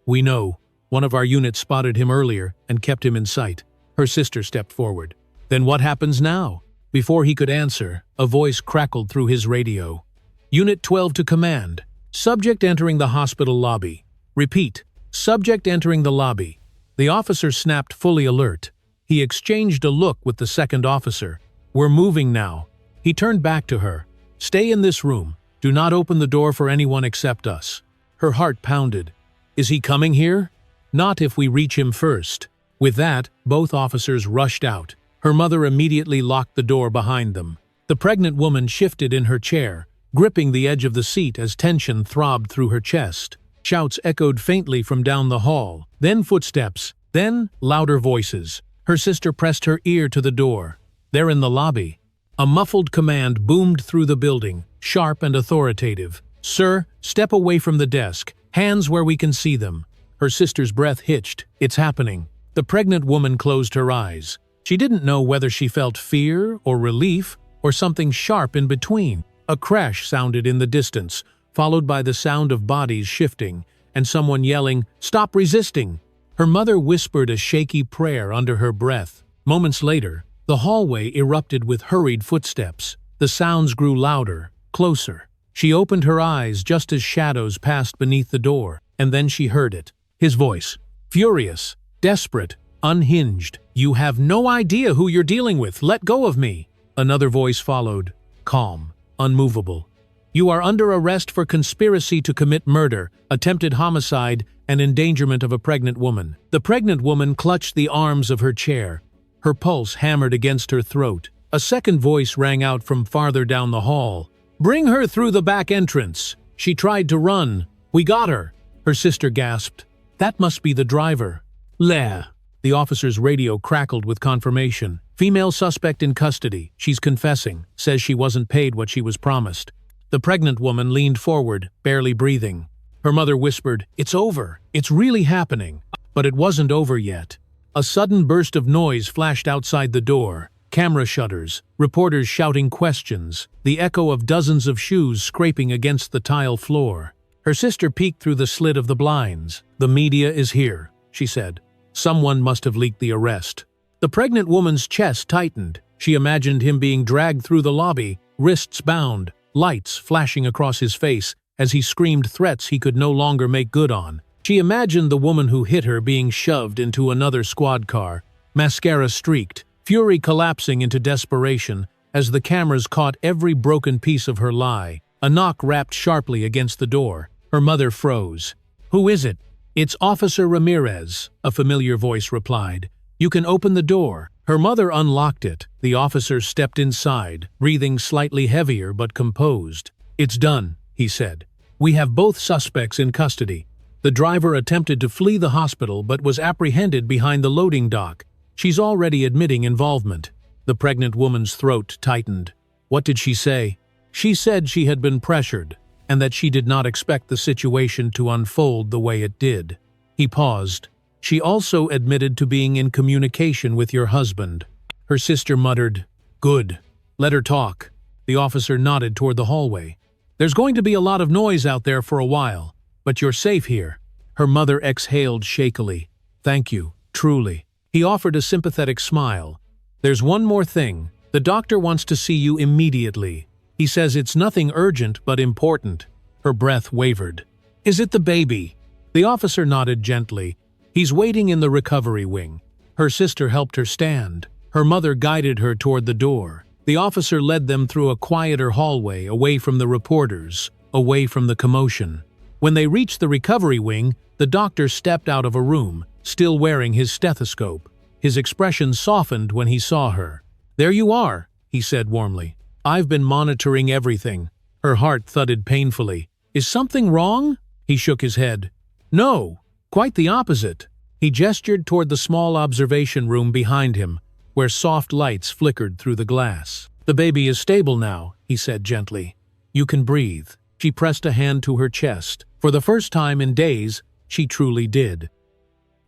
"We know. One of our units spotted him earlier and kept him in sight." Her sister stepped forward. "Then what happens now?" Before he could answer, a voice crackled through his radio. "Unit 12 to command. Subject entering the hospital lobby. Repeat, subject entering the lobby." The officer snapped, fully alert. He exchanged a look with the second officer. "We're moving now." He turned back to her. "Stay in this room. Do not open the door for anyone except us." Her heart pounded. "Is he coming here?" "Not if we reach him first." With that, both officers rushed out. Her mother immediately locked the door behind them. The pregnant woman shifted in her chair, gripping the edge of the seat as tension throbbed through her chest. Shouts echoed faintly from down the hall, then footsteps, then louder voices. Her sister pressed her ear to the door. "They're in the lobby." A muffled command boomed through the building, sharp and authoritative. "Sir, step away from the desk. Hands where we can see them." Her sister's breath hitched. "It's happening." The pregnant woman closed her eyes. She didn't know whether she felt fear or relief or something sharp in between. A crash sounded in the distance, followed by the sound of bodies shifting and someone yelling, "Stop resisting!" Her mother whispered a shaky prayer under her breath. Moments later, the hallway erupted with hurried footsteps. The sounds grew louder, closer. She opened her eyes just as shadows passed beneath the door, and then she heard it. His voice, furious, desperate, unhinged. "You have no idea who you're dealing with. Let go of me." Another voice followed, calm, unmovable. You are under arrest for conspiracy to commit murder, attempted homicide, and endangerment of a pregnant woman." The pregnant woman clutched the arms of her chair. Her pulse hammered against her throat. A second voice rang out from farther down the hall. "Bring her through the back entrance. She tried to run. We got her." Her sister gasped. "That must be the driver." "Le." The officer's radio crackled with confirmation. "Female suspect in custody. She's confessing. Says she wasn't paid what she was promised." The pregnant woman leaned forward, barely breathing. Her mother whispered, "It's over. It's really happening." But it wasn't over yet. A sudden burst of noise flashed outside the door. Camera shutters, reporters shouting questions, the echo of dozens of shoes scraping against the tile floor. Her sister peeked through the slit of the blinds. "The media is here," she said. "Someone must have leaked the arrest." The pregnant woman's chest tightened. She imagined him being dragged through the lobby, wrists bound, lights flashing across his face as he screamed threats he could no longer make good on. She imagined the woman who hit her being shoved into another squad car, mascara streaked, fury collapsing into desperation as the cameras caught every broken piece of her lie. A knock rapped sharply against the door. Her mother froze. "Who is it?" "It's Officer Ramirez," a familiar voice replied. "You can open the door." Her mother unlocked it. The officer stepped inside, breathing slightly heavier but composed. "It's done," he said. "We have both suspects in custody." The driver attempted to flee the hospital but was apprehended behind the loading dock. "She's already admitting involvement." The pregnant woman's throat tightened. What did she say? She said she had been pressured, and that she did not expect the situation to unfold the way it did. He paused. "She also admitted to being in communication with your husband." Her sister muttered, "Good. Let her talk." The officer nodded toward the hallway. "There's going to be a lot of noise out there for a while, but you're safe here." Her mother exhaled shakily. "Thank you, truly." He offered a sympathetic smile. "There's one more thing. The doctor wants to see you immediately. He says it's nothing urgent but important." Her breath wavered. "Is it the baby?" The officer nodded gently. "He's waiting in the recovery wing." Her sister helped her stand. Her mother guided her toward the door. The officer led them through a quieter hallway, away from the reporters, away from the commotion. When they reached the recovery wing, the doctor stepped out of a room, still wearing his stethoscope. His expression softened when he saw her. "There you are," he said warmly. "I've been monitoring everything." Her heart thudded painfully. "Is something wrong?" He shook his head. "No, quite the opposite." He gestured toward the small observation room behind him, where soft lights flickered through the glass. "The baby is stable now," he said gently. "You can breathe." She pressed a hand to her chest. For the first time in days, she truly did.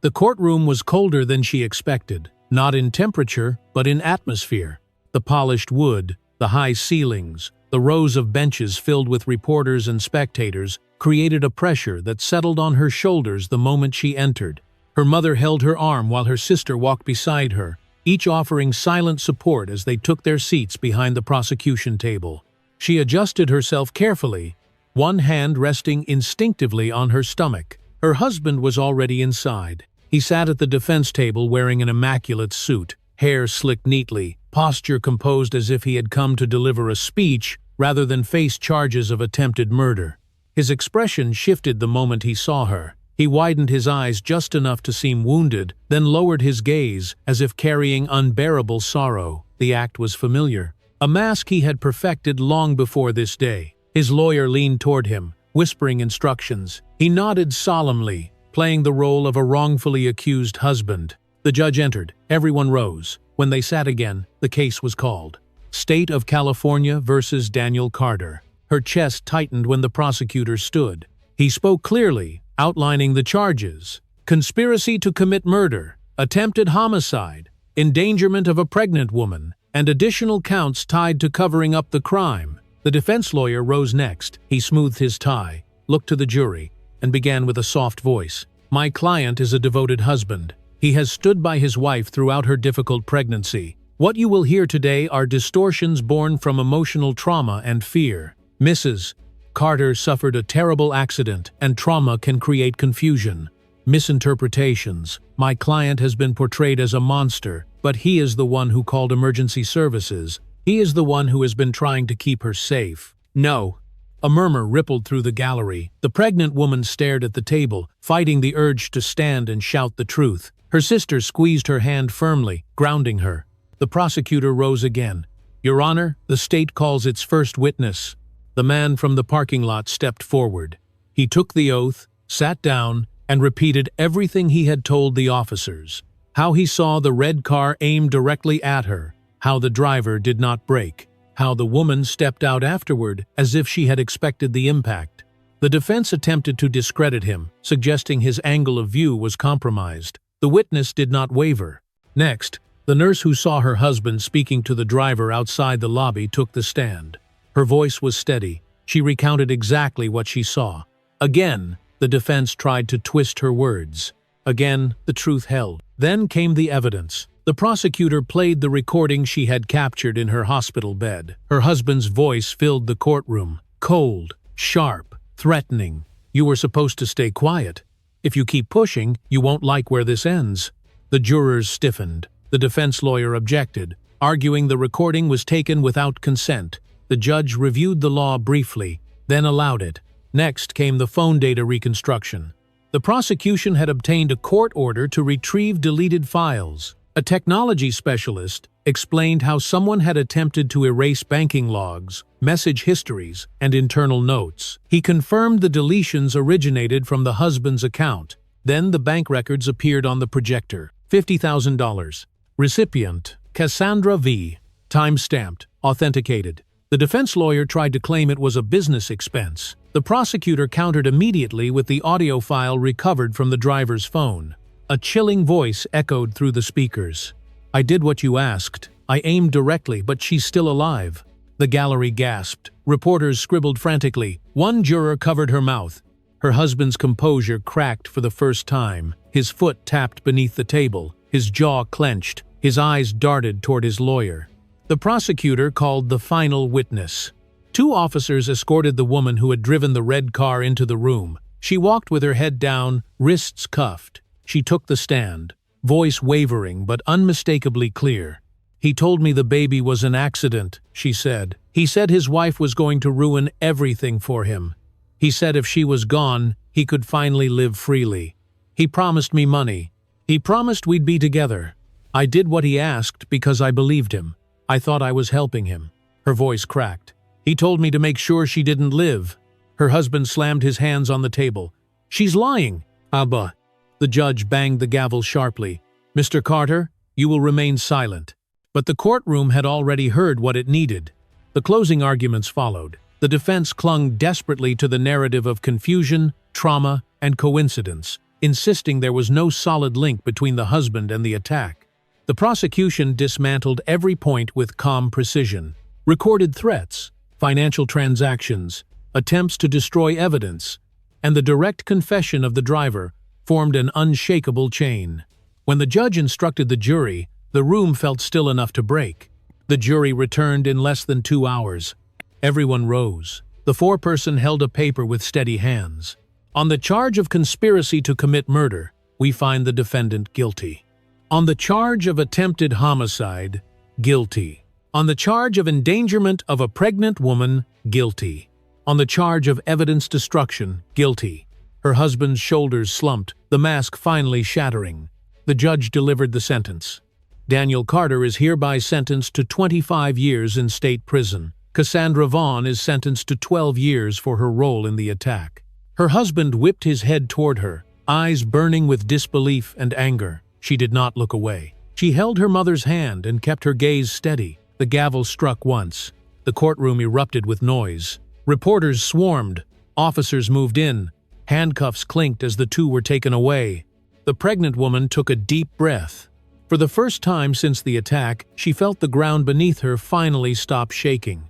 The courtroom was colder than she expected, not in temperature, but in atmosphere. The polished wood, the high ceilings, the rows of benches filled with reporters and spectators created a pressure that settled on her shoulders the moment she entered. Her mother held her arm while her sister walked beside her, each offering silent support as they took their seats behind the prosecution table. She adjusted herself carefully, one hand resting instinctively on her stomach. Her husband was already inside. He sat at the defense table wearing an immaculate suit, hair slicked neatly, posture composed as if he had come to deliver a speech rather than face charges of attempted murder. His expression shifted the moment he saw her. He widened his eyes just enough to seem wounded, then lowered his gaze as if carrying unbearable sorrow. The act was familiar. A mask he had perfected long before this day. His lawyer leaned toward him, whispering instructions. He nodded solemnly, playing the role of a wrongfully accused husband. The judge entered. Everyone rose. When they sat again, the case was called. State of California versus Daniel Carter. Her chest tightened when the prosecutor stood. He spoke clearly, outlining the charges: conspiracy to commit murder, attempted homicide, endangerment of a pregnant woman, and additional counts tied to covering up the crime. The defense lawyer rose next. He smoothed his tie, looked to the jury, and began with a soft voice. "My client is a devoted husband. He has stood by his wife throughout her difficult pregnancy. What you will hear today are distortions born from emotional trauma and fear. Mrs. Carter suffered a terrible accident, and trauma can create confusion. Misinterpretations. My client has been portrayed as a monster, but he is the one who called emergency services. He is the one who has been trying to keep her safe. No. A murmur rippled through the gallery. The pregnant woman stared at the table, fighting the urge to stand and shout the truth. Her sister squeezed her hand firmly, grounding her. The prosecutor rose again. "Your Honor, the state calls its first witness." The man from the parking lot stepped forward. He took the oath, sat down, and repeated everything he had told the officers. How he saw the red car aim directly at her, how the driver did not brake, how the woman stepped out afterward as if she had expected the impact. The defense attempted to discredit him, suggesting his angle of view was compromised. The witness did not waver. Next, the nurse who saw her husband speaking to the driver outside the lobby took the stand. Her voice was steady. She recounted exactly what she saw. Again, the defense tried to twist her words. Again, the truth held. Then came the evidence. The prosecutor played the recording she had captured in her hospital bed. Her husband's voice filled the courtroom. Cold, sharp, threatening. "You were supposed to stay quiet. If you keep pushing, you won't like where this ends." The jurors stiffened. The defense lawyer objected, arguing the recording was taken without consent. The judge reviewed the law briefly, then allowed it. Next came the phone data reconstruction. The prosecution had obtained a court order to retrieve deleted files. A technology specialist explained how someone had attempted to erase banking logs, message histories, and internal notes. He confirmed the deletions originated from the husband's account. Then the bank records appeared on the projector. $50,000. Recipient, Cassandra V. Time-stamped, authenticated. The defense lawyer tried to claim it was a business expense. The prosecutor countered immediately with the audio file recovered from the driver's phone. A chilling voice echoed through the speakers. "I did what you asked. I aimed directly, but she's still alive." The gallery gasped. Reporters scribbled frantically. One juror covered her mouth. Her husband's composure cracked for the first time. His foot tapped beneath the table. His jaw clenched. His eyes darted toward his lawyer. The prosecutor called the final witness. Two officers escorted the woman who had driven the red car into the room. She walked with her head down, wrists cuffed. She took the stand, voice wavering but unmistakably clear. "He told me the baby was an accident," she said. "He said his wife was going to ruin everything for him. He said if she was gone, he could finally live freely. He promised me money. He promised we'd be together. I did what he asked because I believed him. I thought I was helping him." Her voice cracked. "He told me to make sure she didn't live." Her husband slammed his hands on the table. "She's lying." "Abba." The judge banged the gavel sharply. "Mr. Carter, you will remain silent." But the courtroom had already heard what it needed. The closing arguments followed. The defense clung desperately to the narrative of confusion, trauma, and coincidence, insisting there was no solid link between the husband and the attack. The prosecution dismantled every point with calm precision. Recorded threats, financial transactions, attempts to destroy evidence, and the direct confession of the driver formed an unshakable chain. When the judge instructed the jury, the room felt still enough to break. The jury returned in less than 2 hours. Everyone rose. The foreperson held a paper with steady hands. "On the charge of conspiracy to commit murder, we find the defendant guilty. On the charge of attempted homicide, guilty. On the charge of endangerment of a pregnant woman, guilty. On the charge of evidence destruction, guilty." Her husband's shoulders slumped, the mask finally shattering. The judge delivered the sentence. "Daniel Carter is hereby sentenced to 25 years in state prison. Cassandra Vaughn is sentenced to 12 years for her role in the attack." Her husband whipped his head toward her, eyes burning with disbelief and anger. She did not look away. She held her mother's hand and kept her gaze steady. The gavel struck once. The courtroom erupted with noise. Reporters swarmed. Officers moved in. Handcuffs clinked as the two were taken away. The pregnant woman took a deep breath. For the first time since the attack, she felt the ground beneath her finally stop shaking.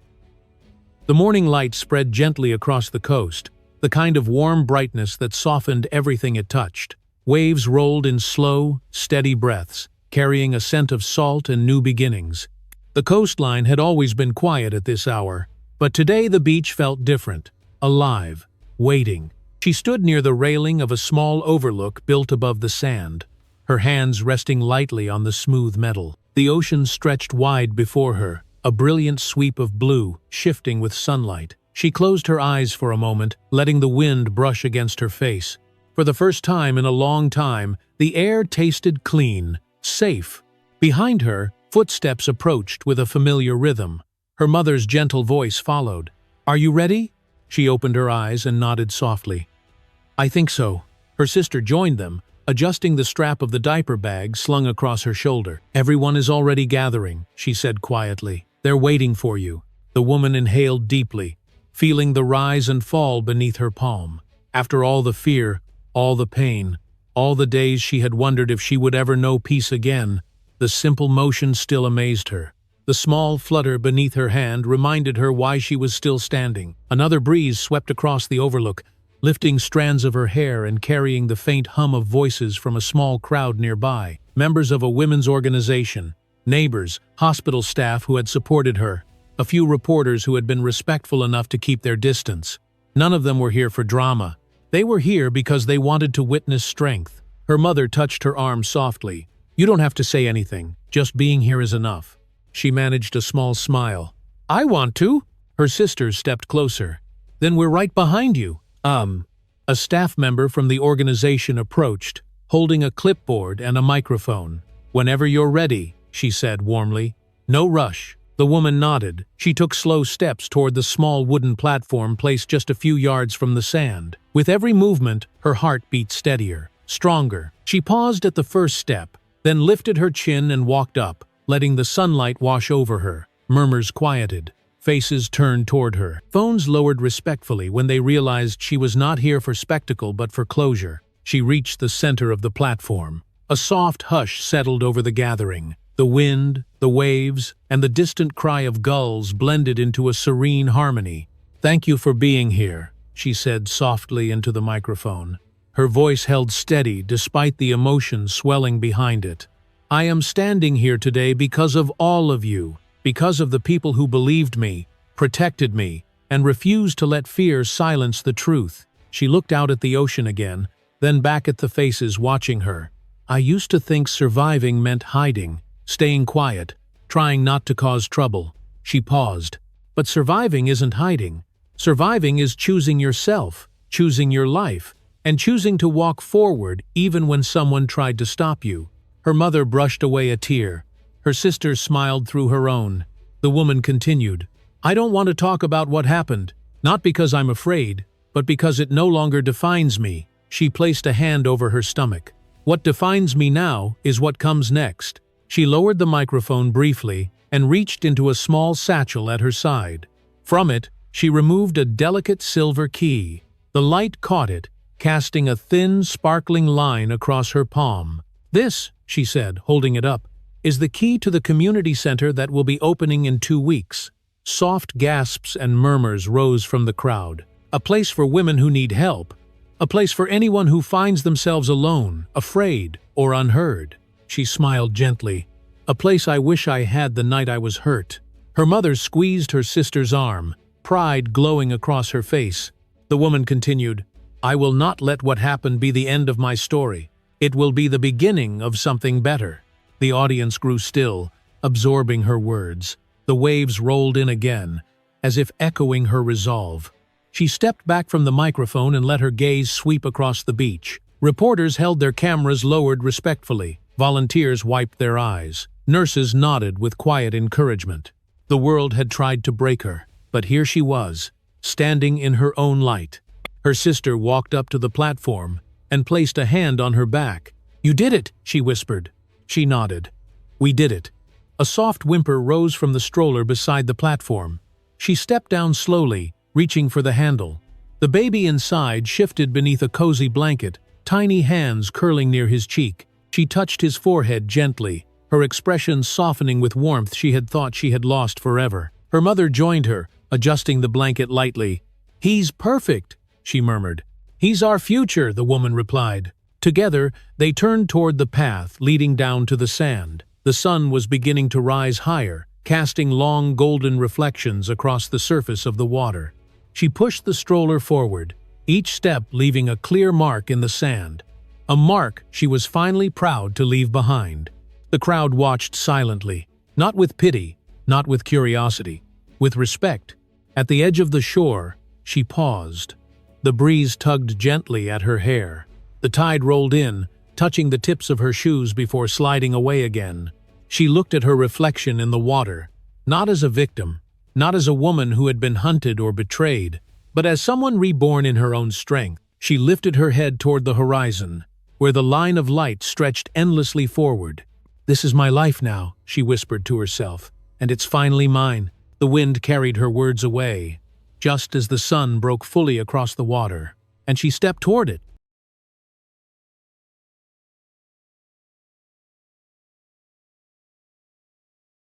The morning light spread gently across the coast, the kind of warm brightness that softened everything it touched. Waves rolled in slow, steady breaths, carrying a scent of salt and new beginnings. The coastline had always been quiet at this hour, but today the beach felt different, alive, waiting. She stood near the railing of a small overlook built above the sand, her hands resting lightly on the smooth metal. The ocean stretched wide before her, a brilliant sweep of blue, shifting with sunlight. She closed her eyes for a moment, letting the wind brush against her face. For the first time in a long time, the air tasted clean, safe. Behind her, footsteps approached with a familiar rhythm. Her mother's gentle voice followed. "Are you ready?" She opened her eyes and nodded softly. "I think so." Her sister joined them, adjusting the strap of the diaper bag slung across her shoulder. "Everyone is already gathering," she said quietly. "They're waiting for you." The woman inhaled deeply, feeling the rise and fall beneath her palm. After all the fear, all the pain, all the days she had wondered if she would ever know peace again, the simple motion still amazed her. The small flutter beneath her hand reminded her why she was still standing. Another breeze swept across the overlook, lifting strands of her hair and carrying the faint hum of voices from a small crowd nearby. Members of a women's organization, neighbors, hospital staff who had supported her, a few reporters who had been respectful enough to keep their distance. None of them were here for drama. They were here because they wanted to witness strength. Her mother touched her arm softly. "You don't have to say anything. Just being here is enough." She managed a small smile. "I want to." Her sisters stepped closer. "Then we're right behind you." A staff member from the organization approached, holding a clipboard and a microphone. "Whenever you're ready," she said warmly. "No rush." The woman nodded. She took slow steps toward the small wooden platform placed just a few yards from the sand. With every movement, her heart beat steadier, stronger. She paused at the first step, then lifted her chin and walked up, letting the sunlight wash over her. Murmurs quieted. Faces turned toward her. Phones lowered respectfully when they realized she was not here for spectacle but for closure. She reached the center of the platform. A soft hush settled over the gathering. The wind, the waves, and the distant cry of gulls blended into a serene harmony. "Thank you for being here," she said softly into the microphone. Her voice held steady despite the emotion swelling behind it. "I am standing here today because of all of you, because of the people who believed me, protected me, and refused to let fear silence the truth." She looked out at the ocean again, then back at the faces watching her. "I used to think surviving meant hiding, staying quiet, trying not to cause trouble." She paused. "But surviving isn't hiding. Surviving is choosing yourself, choosing your life, and choosing to walk forward even when someone tried to stop you." Her mother brushed away a tear. Her sister smiled through her own. The woman continued, "I don't want to talk about what happened, not because I'm afraid, but because it no longer defines me." She placed a hand over her stomach. "What defines me now is what comes next." She lowered the microphone briefly and reached into a small satchel at her side. From it, she removed a delicate silver key. The light caught it, casting a thin, sparkling line across her palm. "This," she said, holding it up, "is the key to the community center that will be opening in 2 weeks." Soft gasps and murmurs rose from the crowd. "A place for women who need help. A place for anyone who finds themselves alone, afraid, or unheard." She smiled gently. "A place I wish I had the night I was hurt." Her mother squeezed her sister's arm, pride glowing across her face. The woman continued, "I will not let what happened be the end of my story. It will be the beginning of something better." The audience grew still, absorbing her words. The waves rolled in again, as if echoing her resolve. She stepped back from the microphone and let her gaze sweep across the beach. Reporters held their cameras lowered respectfully. Volunteers wiped their eyes. Nurses nodded with quiet encouragement. The world had tried to break her, but here she was, standing in her own light. Her sister walked up to the platform and placed a hand on her back. "You did it," she whispered. She nodded. "We did it." A soft whimper rose from the stroller beside the platform. She stepped down slowly, reaching for the handle. The baby inside shifted beneath a cozy blanket, tiny hands curling near his cheek. She touched his forehead gently, her expression softening with warmth she had thought she had lost forever. Her mother joined her, adjusting the blanket lightly. "He's perfect," she murmured. "He's our future," the woman replied. Together, they turned toward the path leading down to the sand. The sun was beginning to rise higher, casting long golden reflections across the surface of the water. She pushed the stroller forward, each step leaving a clear mark in the sand. A mark she was finally proud to leave behind. The crowd watched silently, not with pity, not with curiosity, with respect. At the edge of the shore, she paused. The breeze tugged gently at her hair. The tide rolled in, touching the tips of her shoes before sliding away again. She looked at her reflection in the water, not as a victim, not as a woman who had been hunted or betrayed, but as someone reborn in her own strength. She lifted her head toward the horizon, where the line of light stretched endlessly forward. "This is my life now," she whispered to herself, "and it's finally mine." The wind carried her words away, just as the sun broke fully across the water, and she stepped toward it,